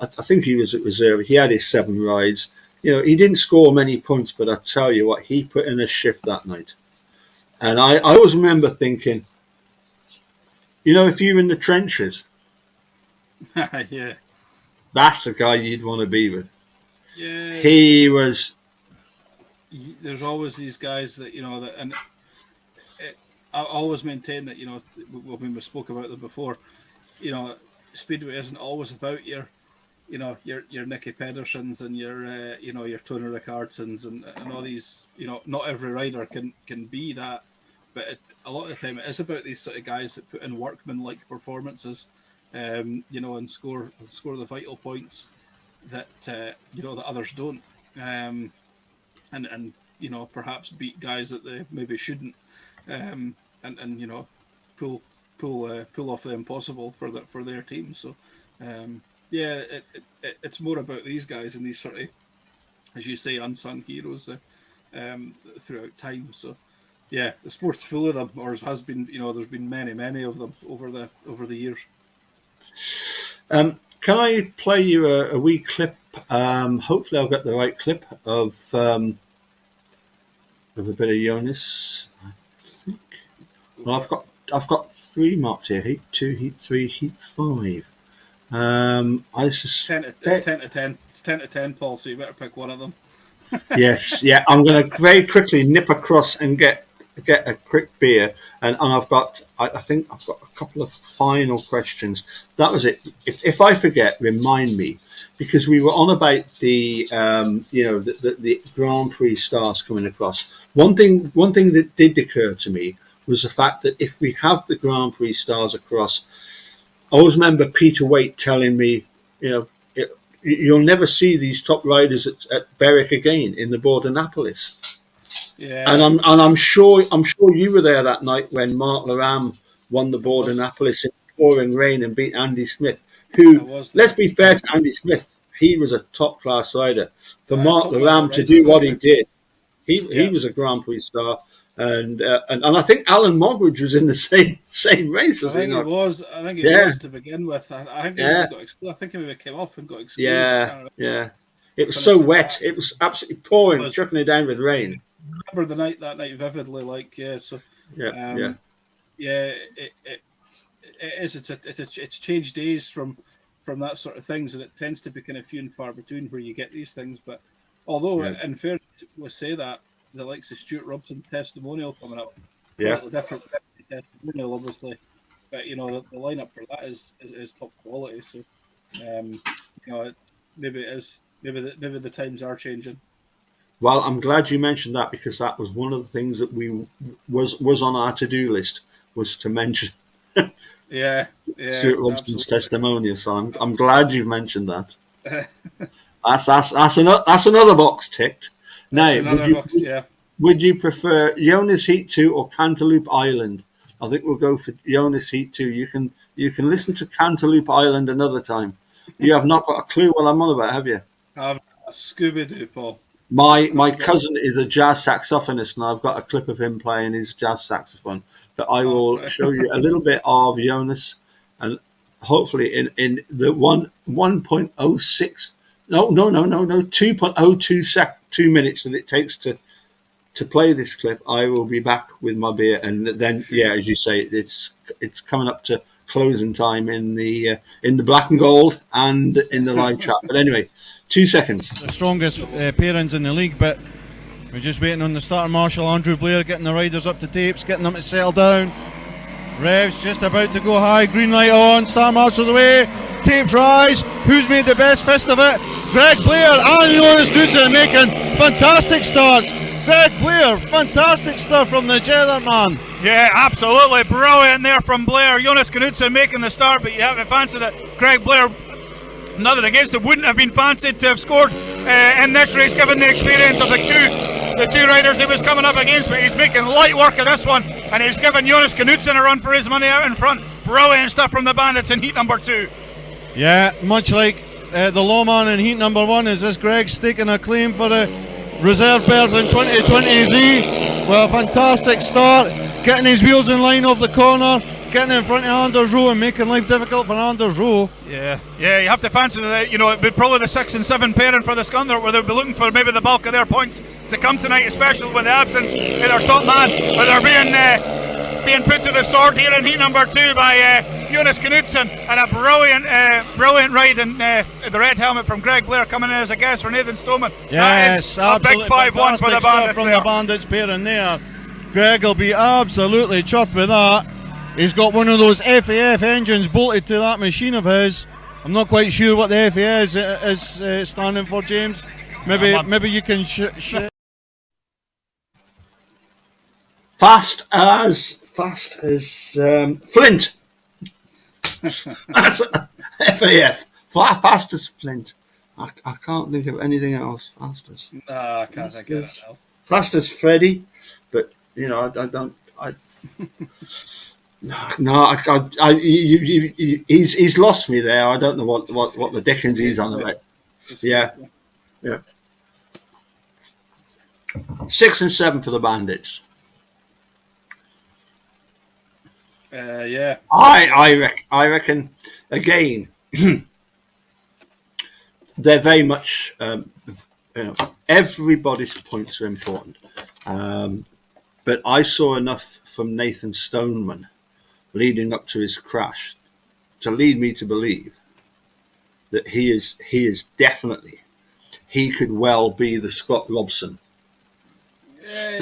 I think he was at reserve. He had his 7 rides. He didn't score many points, but I tell you what, he put in a shift that night. And I always remember thinking, if you're in the trenches, yeah, that's the guy you'd want to be with. yeah. He was, There's always these guys that and I always maintain that when we spoke about them before, you know, Speedway isn't always about your Nicky Pedersens and your Tony Rickardsons and all these. Not every rider can be that, but a lot of the time it is about these sort of guys that put in workman-like performances, and score the vital points that that others don't, and perhaps beat guys that they maybe shouldn't, and pull pull off the impossible for their team. So yeah, it's more about these guys and these sort of, as you say, unsung heroes throughout time. So yeah, the sport's full of them, or has been. There's been many of them over the years. can I play you a wee clip? Hopefully, I'll get the right clip of with a bit of Jonas. I think. Well, I've got 3 marked here: Heat 2, Heat 3, Heat 5. I It's 10 suspect. to 10. It's 10 to 10, Paul, so you better pick one of them. Yes, yeah. I'm going to very quickly nip across and get a quick beer, and I think I've got a couple of final questions. That was it. If I forget, remind me, because we were on about the the Grand Prix stars coming across. One thing that did occur to me was the fact that if we have the Grand Prix stars across, I always remember Peter Waite telling me, you know, you'll never see these top riders at Berwick again in the Border-Napolis. Yeah. And I'm sure you were there that night when Mark Laram won the I was. Border-Napolis in pouring rain and beat Andy Smith, I who, was let's there. be fair to Andy Smith, he was a top class rider. For Mark Top class Laram to rider, do what he wasn't did, he he? was a Grand Prix star. And I think Alan Mogridge was in the same race, was he not? I think he Yeah, was to begin with. I think he maybe yeah. got excluded. I think he maybe came off and got excluded. I Yeah, can't remember. yeah. It was so Finished it wet. back. It was absolutely It pouring, was. chucking it down with rain. I remember that night vividly. Like, yeah. So, Yeah, yeah, um, yeah. It is. It's changed days from that sort of things, and it tends to be kind of few and far between where you get these things. But although, yeah, in fairness, we'll say that the likes of Stuart Robson testimonial coming up, yeah. completely different testimonial, obviously. But the lineup for that is top quality. So, maybe it is. Maybe the times are changing. Well, I'm glad you mentioned that because that was one of the things that we was on our to-do list was to mention Yeah, yeah, Stuart Robson's absolutely. testimonial. So I'm glad you've mentioned that. That's That's another box ticked. Now, another box. Yeah. would you prefer Jonas Heat 2 or Cantaloupe Island? I think we'll go for Jonas Heat 2. You can listen to Cantaloupe Island another time. You have not got a clue what I'm on about, have you? Have a Scooby Doo, Paul. My Scooby Doo. cousin is a jazz saxophonist, and I've got a clip of him playing his jazz saxophone. But I Oh, will show you a little bit of Jonas, and hopefully in the 1.06. No, 2.02 2 minutes that it takes to play this clip. I will be back with my beer, and then yeah, as you say, it's coming up to closing time in the black and gold and in the live chat. But anyway, 2 seconds. The strongest pairings in the league, but we're just waiting on the starter marshal Andrew Blair, getting the riders up to tapes, getting them to settle down. Revs just about to go high, green light on, star marshal's away, tapes rise. Who's made the best fist of it? Greg Blair and Jonas Knudsen making fantastic starts. Greg Blair, fantastic stuff from the Jether man. Yeah, absolutely brilliant there from Blair. Jonas Knudsen making the start, but you haven't fancied it. Greg Blair, nothing against it, wouldn't have been fancied to have scored in this race given the experience of the two riders he was coming up against, but he's making light work of this one, and he's given Jonas Knudsen a run for his money out in front. Brilliant stuff from the Bandits in heat number 2. Yeah, much like the lawman in heat number 1, is this Greg staking a claim for the reserve berth in 2023. Well, fantastic start, getting his wheels in line off the corner, getting in front of Anders Rowe and making life difficult for Anders Rowe. Yeah, you have to fancy that. It'd be probably the 6 and 7 pairing for the Scunthorpe, where they'll be looking for maybe the bulk of their points to come tonight, especially with the absence of their top man, where they're being put to the sword here in heat number 2 by Jonas Knudsen, and a brilliant ride in the red helmet from Greg Blair coming in as a guest for Nathan Stoneman. Yes, a big 5-1 for the Bandits from there. the Bandits pairing there. Greg will be absolutely chuffed with that. He's got one of those FAF engines bolted to that machine of his. I'm not quite sure what the FAF is standing for, James. Maybe you can Fast as Flint. That's FAF. Fast as Flint. I can't think of anything else. Fast as. I can't think of anything else. Fast as Freddy, but I don't. He's lost me there. I don't know what the dickens he's on about. Yeah. 6 and 7 for the Bandits. Yeah. I reckon again. They're very much. Everybody's points are important. But I saw enough from Nathan Stoneman leading up to his crash to lead me to believe that he is definitely, he could well be the Scott Robson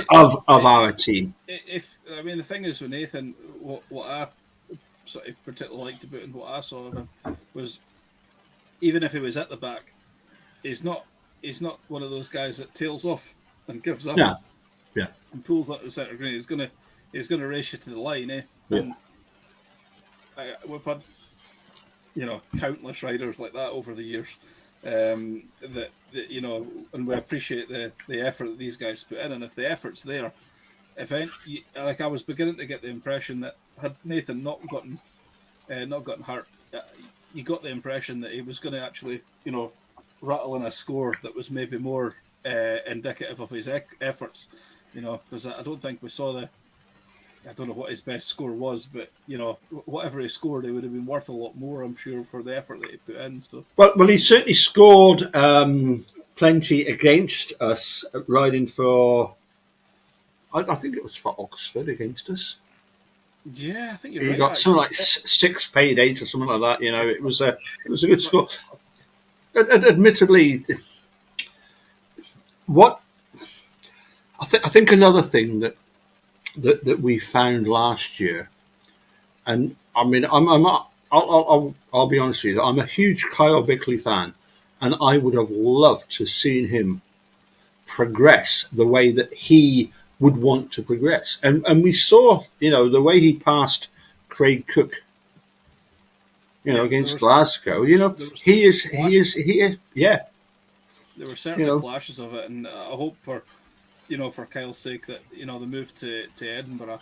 of our team. If I mean, the thing is with Nathan, what I sort of particularly liked about and what I saw of him was, even if he was at the back, he's not one of those guys that tails off and gives up Yeah, yeah, and pulls up the centre green. He's gonna race you to the line, eh? yeah. And we've had, countless riders like that over the years. That and we appreciate the effort that these guys put in, and if the effort's there, like I was beginning to get the impression that had Nathan not gotten hurt, you got the impression that he was going to actually, rattle in a score that was maybe more indicative of his efforts, because I don't think we saw I don't know what his best score was, but whatever he scored, it would have been worth a lot more, I'm sure, for the effort that he put in. So, well, he certainly scored plenty against us, riding for. I think it was for Oxford against us. yeah, I think you're He right. got something like 6 paid 8 or something like that. It was a good score. Admittedly, what I think another thing that we found last year, and I mean, I'll be honest with you, I'm a huge Kyle Bickley fan, and I would have loved to seen him progress the way that he would want to progress, and we saw, the way he passed Craig Cook, against Glasgow. Yeah. There were certainly flashes of it, and I hope for Kyle's sake that the move to Edinburgh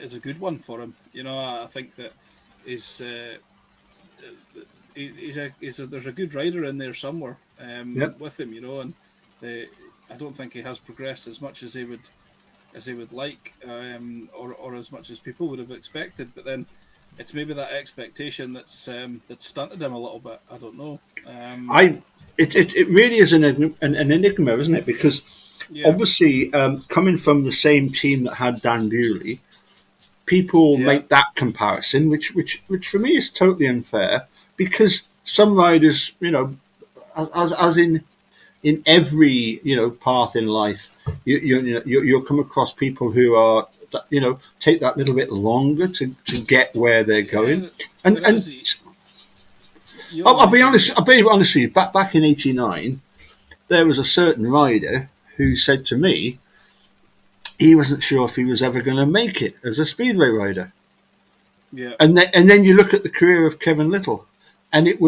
is a good one for him. I think that there's a good rider in there somewhere with him. And I don't think he has progressed as much as he would like, or as much as people would have expected. But then it's maybe that expectation that's stunted him a little bit. I don't know. It really is an enigma, isn't it? Because obviously, coming from the same team that had Dan Bewley, people make that comparison, which for me is totally unfair. Because some riders, as in every path in life, you'll come across people who are take that little bit longer to get where they're going, and I'll be honest with you. Back in '89, there was a certain rider who said to me he wasn't sure if he was ever going to make it as a Speedway rider. Yeah, and then you look at the career of Kevin Little, and it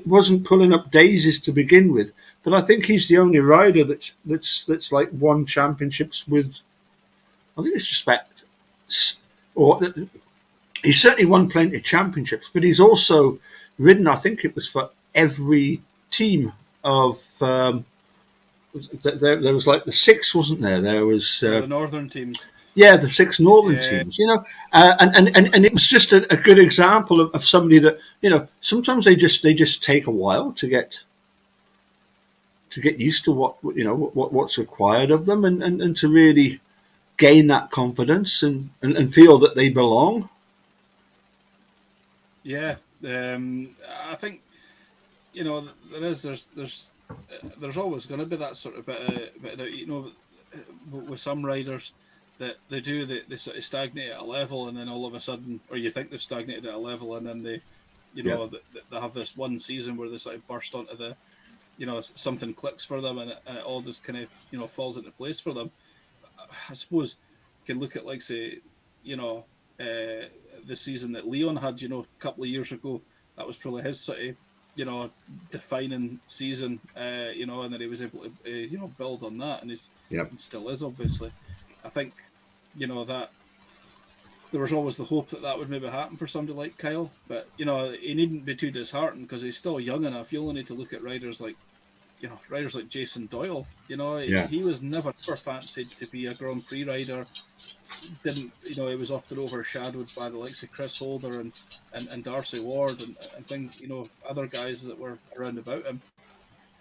wasn't pulling up daisies to begin with. But I think he's the only rider that's like won championships with. I think it's respect, or he's certainly won plenty of championships, but he's also ridden, I think it was for every team of. There was like the 6, wasn't there? There was the northern teams. Yeah, the 6 northern teams. And it was just a good example of somebody that sometimes they just take a while to get used to what's required of them, and to really gain that confidence and feel that they belong. Yeah, I think there's always going to be that sort of bit of with some riders that they sort of stagnate at a level, and then all of a sudden, or you think they've stagnated at a level, and then they have this one season where they sort of burst onto the something clicks for them, and it all just kind of falls into place for them. I suppose you can look at, like, say, the season that Leon had, a couple of years ago. That was probably his sort of, defining season, and then he was able to, build on that, and and still is, obviously. I think, that there was always the hope that would maybe happen for somebody like Kyle, but, he needn't be too disheartened because he's still young enough. You only need to look at riders like Jason Doyle. He was never fancied to be a Grand Prix rider. Didn't he was often overshadowed by the likes of Chris Holder and Darcy Ward and things, other guys that were around about him.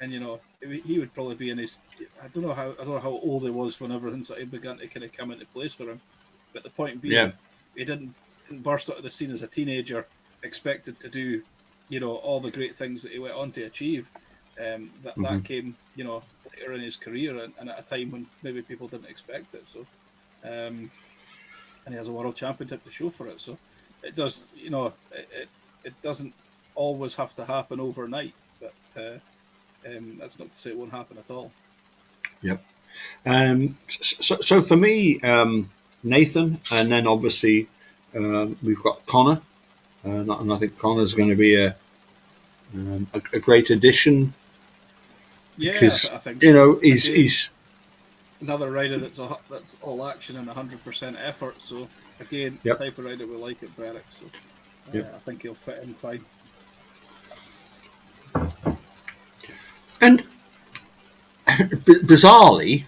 and he would probably be in his. I don't know how old he was when everything sort of began to kind of come into place for him. But the point being, Yeah. he didn't burst out of the scene as a teenager, expected to do, all the great things that he went on to achieve. That came, later in his career and at a time when maybe people didn't expect it. So, and he has a world championship to show for it. So, it does, it doesn't always have to happen overnight, but that's not to say it won't happen at all. Yep. So for me, Nathan, and then obviously we've got Connor, and I think Connor's going to be a great addition. Yeah, Because I think he's another rider that's all action and 100% effort. So again, Yep. the type of rider we like at Berwick. So Yep. I think he'll fit in fine. and bizarrely,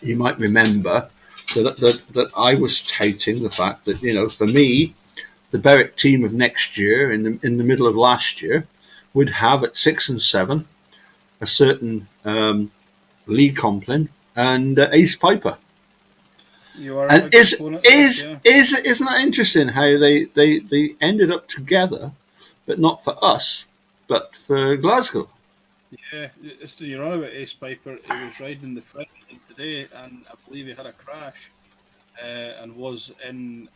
you might remember that I was touting the fact that for me, the Berwick team of next year in the middle of last year would have at 6 and 7 a certain Lee Complin and Ace Piper. You are And a good opponent, yeah. isn't that interesting how they ended up together, but not for us, but for Glasgow. Yeah, you're on about Ace Piper. He was riding the French league today, and I believe he had a crash and was in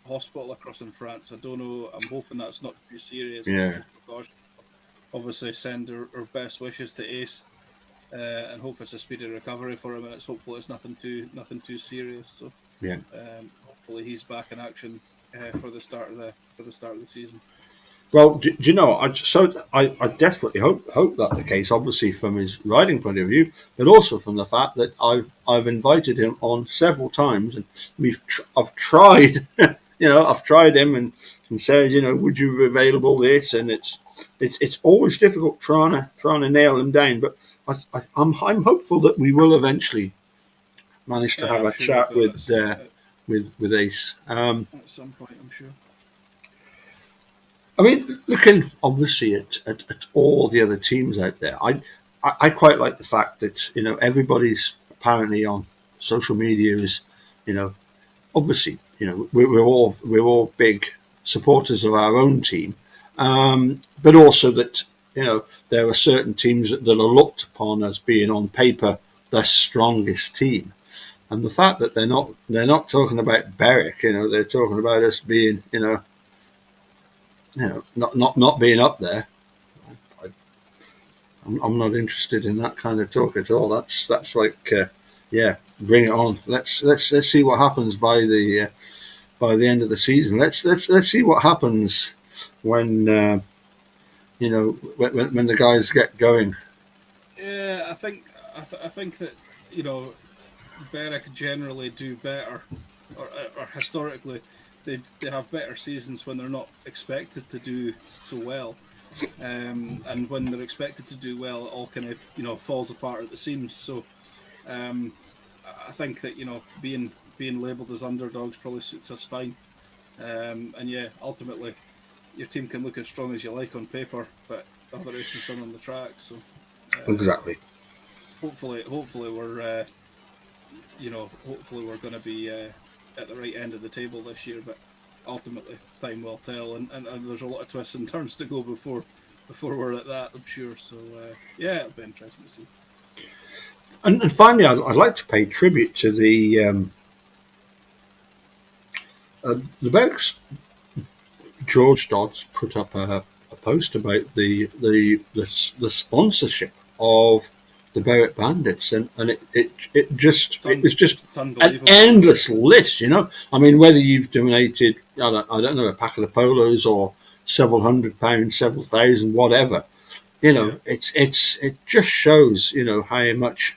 hospital across in France. I don't know. I'm hoping that's not too serious. Yeah. Obviously, send our best wishes to Ace, and hope it's a speedy recovery for him. And hopefully it's nothing too serious. So Yeah. hopefully he's back in action for the start of the season. Well, do you know? I desperately hope that's the case. Obviously, from his riding point of view, but also from the fact that I've invited him on several times, and I've tried, I've tried him and said, would you be available this, and it's always difficult trying to nail him down. But I'm hopeful that we will eventually manage to have I'm a sure chat we'll with Ace. at some point, I'm sure. I mean, looking obviously at all the other teams out there, I quite like the fact that everybody's apparently on social media is obviously we're all big supporters of our own team, but also that there are certain teams that are looked upon as being on paper the strongest team, and the fact that they're not talking about Berwick, they're talking about us being not being up there. I'm not interested in that kind of talk at all. That's like, bring it on. Let's see what happens by the end of the season. Let's see what happens when when the guys get going. Yeah, I think that Berwick generally do better, or historically they have better seasons when they're not expected to do so well, and when they're expected to do well, it all kind of falls apart at the seams. So I think that being labelled as underdogs probably suits us fine, and yeah, ultimately your team can look as strong as you like on paper, but the other race is done on the track. So Exactly. hopefully we're hopefully we're going to be at the right end of the table this year, but ultimately time will tell, and there's a lot of twists and turns to go before we're at that, I'm sure. So yeah, it'll be interesting to see. And finally, I'd like to pay tribute to the Berwick's George Dodds put up a post about the sponsorship of the Berwick Bandits, and it was just an endless list. I mean, whether you've donated, I don't know, a packet of polos or several £100, several thousand, whatever. It just shows how much.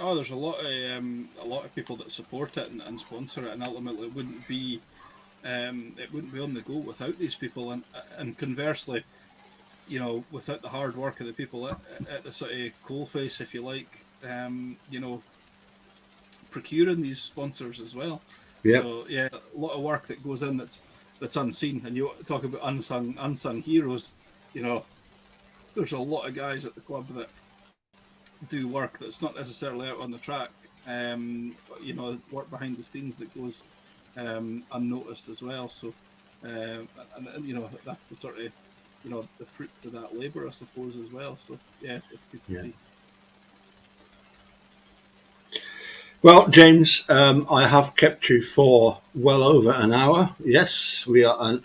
Oh, there's a lot of people that support it and sponsor it, and ultimately it wouldn't be on the go without these people, and conversely, without the hard work of the people at the sort of coalface, if you like, procuring these sponsors as well. Yep. So yeah, a lot of work that goes in that's unseen, and you talk about unsung heroes. there's a lot of guys at the club that do work that's not necessarily out on the track. But, work behind the scenes that goes unnoticed as well. So, and that's the sort of the fruit of that labour, I suppose, as well. So yeah, it's good to see. Well, James, I have kept you for well over an hour. Yes, we are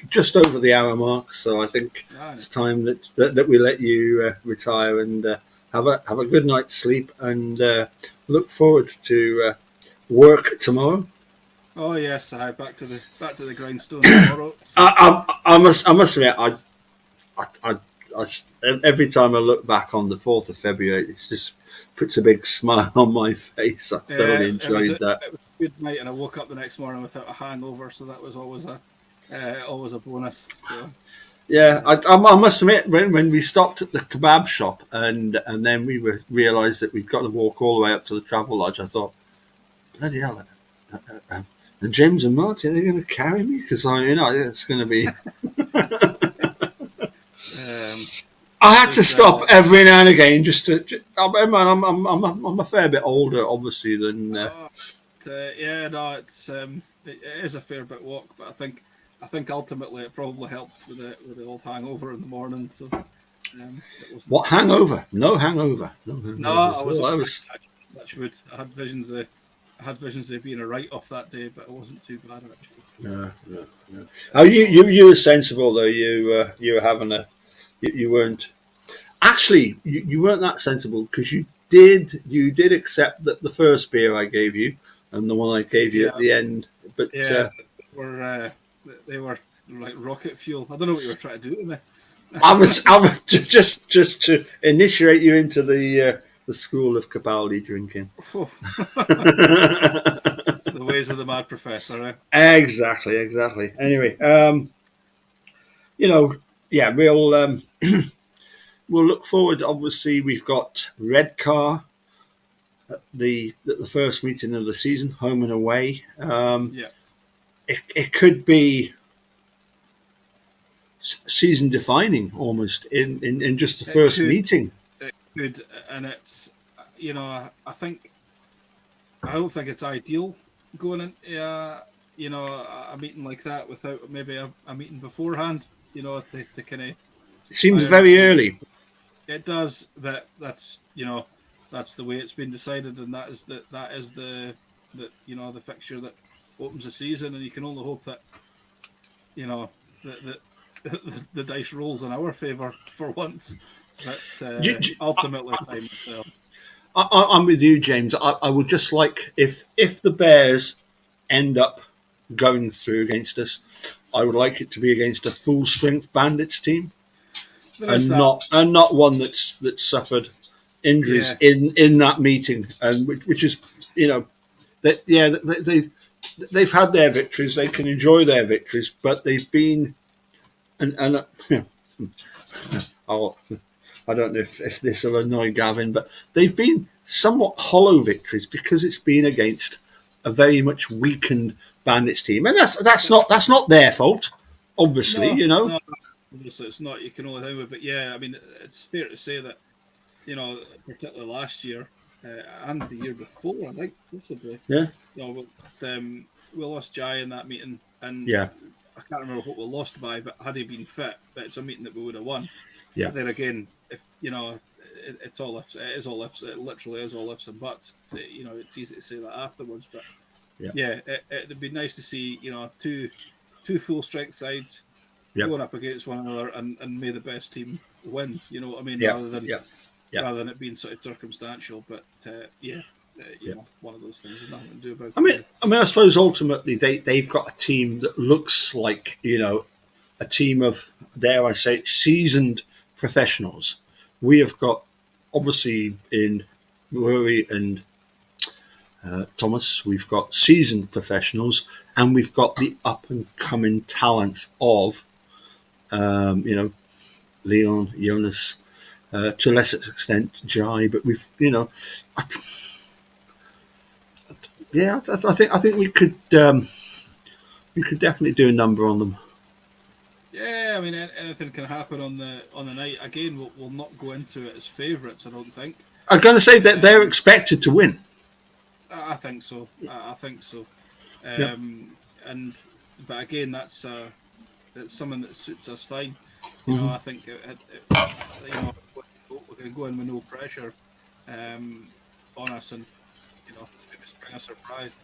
just over the hour mark, so I think it's time that we let you retire and have a good night's sleep and look forward to work tomorrow. Oh yes, back to the grindstone tomorrow. So. I must admit, I every time I look back on the 4th of February, it just puts a big smile on my face. I thoroughly enjoyed that. It was a good night, and I woke up the next morning without a hangover, so that was always a bonus. So. Yeah, I must admit, when we stopped at the kebab shop and then we realised that we'd got to walk all the way up to the travel lodge, I thought, bloody hell, and James and Marty, are they going to carry me? Because it's going to be. I had to stop every now and again just to. I'm a fair bit older, obviously, than. It is a fair bit walk, but I think ultimately it probably helped with the old hangover in the morning. So, what hangover? No hangover. No, I was. Touch wood. I had visions of being a write-off that day, but it wasn't too bad actually. No. Oh, you were sensible though. You were having a. You weren't. Actually, you weren't that sensible because you did accept that the first beer I gave you and the one I gave you at the end. But they were like rocket fuel. I don't know what you were trying to do to me. I was just to initiate you into the school of Capaldi drinking. The ways of the mad professor. Eh? Exactly. Anyway, we'll we'll look forward. Obviously, we've got Redcar at the first meeting of the season, home and away. It could be season defining almost in just the first meeting. It could, and it's I don't think it's ideal going into a meeting like that without maybe a meeting beforehand. To kind of. It seems very early. It does, but that's the way it's been decided, and that is the fixture that opens the season, and you can only hope that the dice rolls in our favour for once. But ultimately, time will tell. I'm with you, James. I would just like if the Bears end up going through against us, I would like it to be against a full strength Bandits team. And not one that's suffered injuries in that meeting, and which is they've had their victories, they can enjoy their victories, but they've been and I don't know if this will annoy Gavin, but they've been somewhat hollow victories because it's been against a very much weakened Bandits team, and that's not their fault, obviously. No. Obviously, it's not. You can only think of it, but yeah, I mean, it's fair to say that particularly last year and the year before, I think possibly. Yeah. We lost Jai in that meeting, and I can't remember what we lost by, but had he been fit, but it's a meeting that we would have won. Yeah. But then again, if it's all ifs. It is all ifs. It literally is all ifs and buts. It's easy to say that afterwards, but it'd be nice to see two full strength sides. Going up against one another and may the best team win. You know what I mean? Rather than it being sort of circumstantial. But one of those things. There's nothing to do about it. I mean, I suppose ultimately they've got a team that looks like a team of, dare I say, seasoned professionals. We have got obviously in Rory and Thomas, we've got seasoned professionals, and we've got the up and coming talents of. Leon, Jonas, to a lesser extent, Jai, but we've, I think we could definitely do a number on them. Yeah, I mean, anything can happen on the night. Again, we'll not go into it as favourites, I don't think. I'm going to say that they're expected to win. I think so. I think so. Yep. But again, that's something that suits us fine. Mhm. I think we can go in with no pressure on us, and maybe spring a surprise.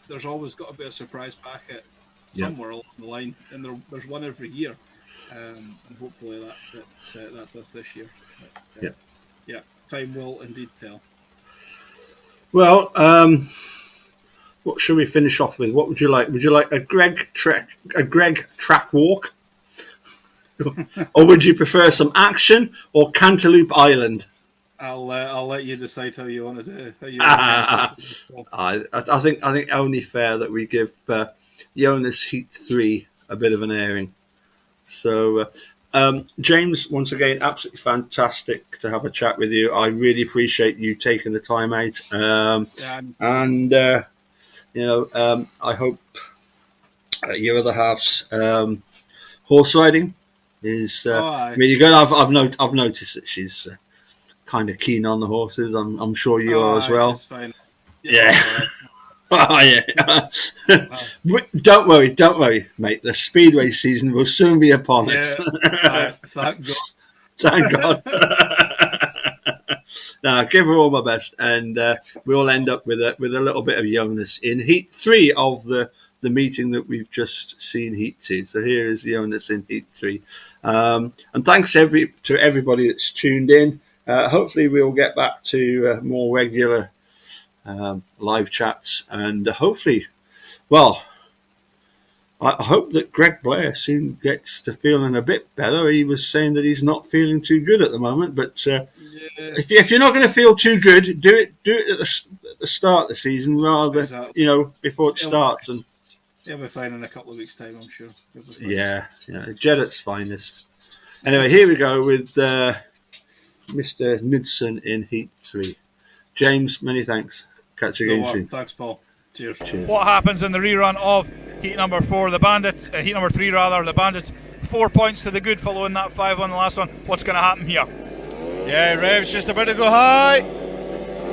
There's always got to be a surprise packet somewhere along the line, and there's one every year, and hopefully that's us this year. But, yeah, time will indeed tell. Well, what should we finish off with? What would you like? Would you like a Greg track walk, or would you prefer some action or Cantaloupe Island? I'll let you decide how you want to do. I think only fair that we give Jonas Heat 3 a bit of an airing. So, James, once again, absolutely fantastic to have a chat with you. I really appreciate you taking the time out. I hope your other half's horse riding is really good. I've noticed that she's kind of keen on the horses. I'm sure you are as well. Fine. Yeah. Oh, yeah. Don't worry, mate. The Speedway season will soon be upon us. Thank God. Thank God. Now, give her all my best, and we'll end up with a little bit of Jonas in Heat 3 of the meeting that we've just seen, Heat 2. So here is Jonas in Heat 3. And thanks to everybody that's tuned in. Hopefully we'll get back to more regular live chats, and hopefully, well, I hope that Greg Blair soon gets to feeling a bit better. He was saying that he's not feeling too good at the moment, but if you're not going to feel too good, do it at the start of the season rather before it starts. And he'll be fine in a couple of weeks' time, I'm sure. Yeah, Jeddat's finest. Anyway, here we go with Mr. Knudsen in Heat 3. James, many thanks. Catch you again soon. Thanks, Paul. Cheers. What happens in the rerun of Heat number 4? The Bandits, Heat number 3 rather. The Bandits 4 points to the good following that 5-1 the last one. What's going to happen here? Yeah, Rev's just about to go high.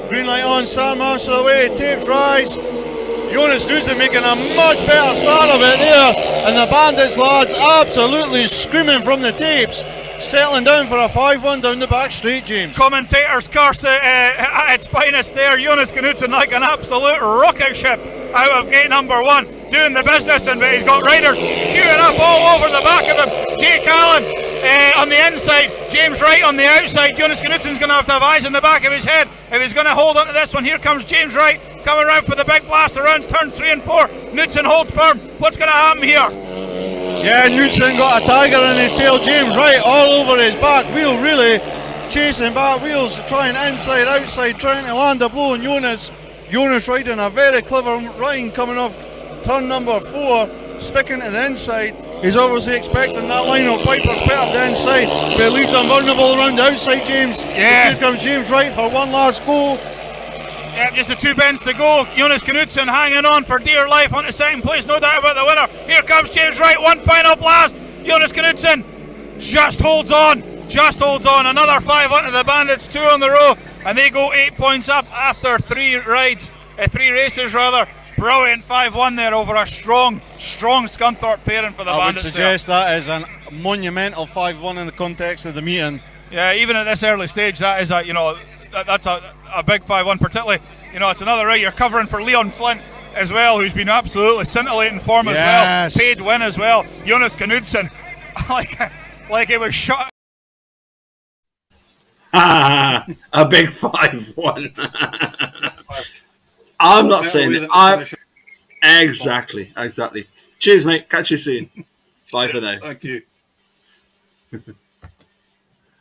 Green light on, Star Marshal away, tapes rise. Jonas Knudsen making a much better start of it there. And the Bandits lads absolutely screaming from the tapes. Settling down for a 5-1 down the back straight, James. Commentators curse at its finest there. Jonas Knudsen like an absolute rocket ship out of gate number 1, doing the business, and he's got riders queuing up all over the back of him. Jake Allen on the inside, James Wright on the outside. Jonas Knudsen's going to have eyes in the back of his head if he's going to hold on to this one. Here comes James Wright coming around for the big blast around turns 3 and 4. Knudsen holds firm. What's going to happen here? Yeah, Knudsen got a tiger in his tail. James Wright all over his back wheel, really chasing back wheels, trying inside, outside, trying to land a blow on Jonas. Jonas riding a very clever ride coming off turn number 4, sticking to the inside. He's obviously expecting that line of Piper's pit up the inside, but he leaves him vulnerable around the outside, James. Yeah. Here comes James Wright for one last go. Yeah, just the 2 bends to go. Jonas Knudsen hanging on for dear life onto second place, no doubt about the winner. Here comes James Wright, one final blast. Jonas Knudsen just holds on. Another 5 onto the Bandits, 2 on the row, and they go 8 points up after 3 races rather. Brilliant 5-1 there over a strong Scunthorpe pairing for the Bandits. I would suggest that is a monumental 5-1 in the context of the meeting. Yeah, even at this early stage, that is that's a big 5-1, particularly, it's another right. You're covering for Leon Flint as well, who's been absolutely scintillating form as well. Paid win as well. Jonas Knudsen, like it was shot. A big 5-1. I'm not saying it. Exactly. Cheers, mate. Catch you soon. Bye for now. Thank you.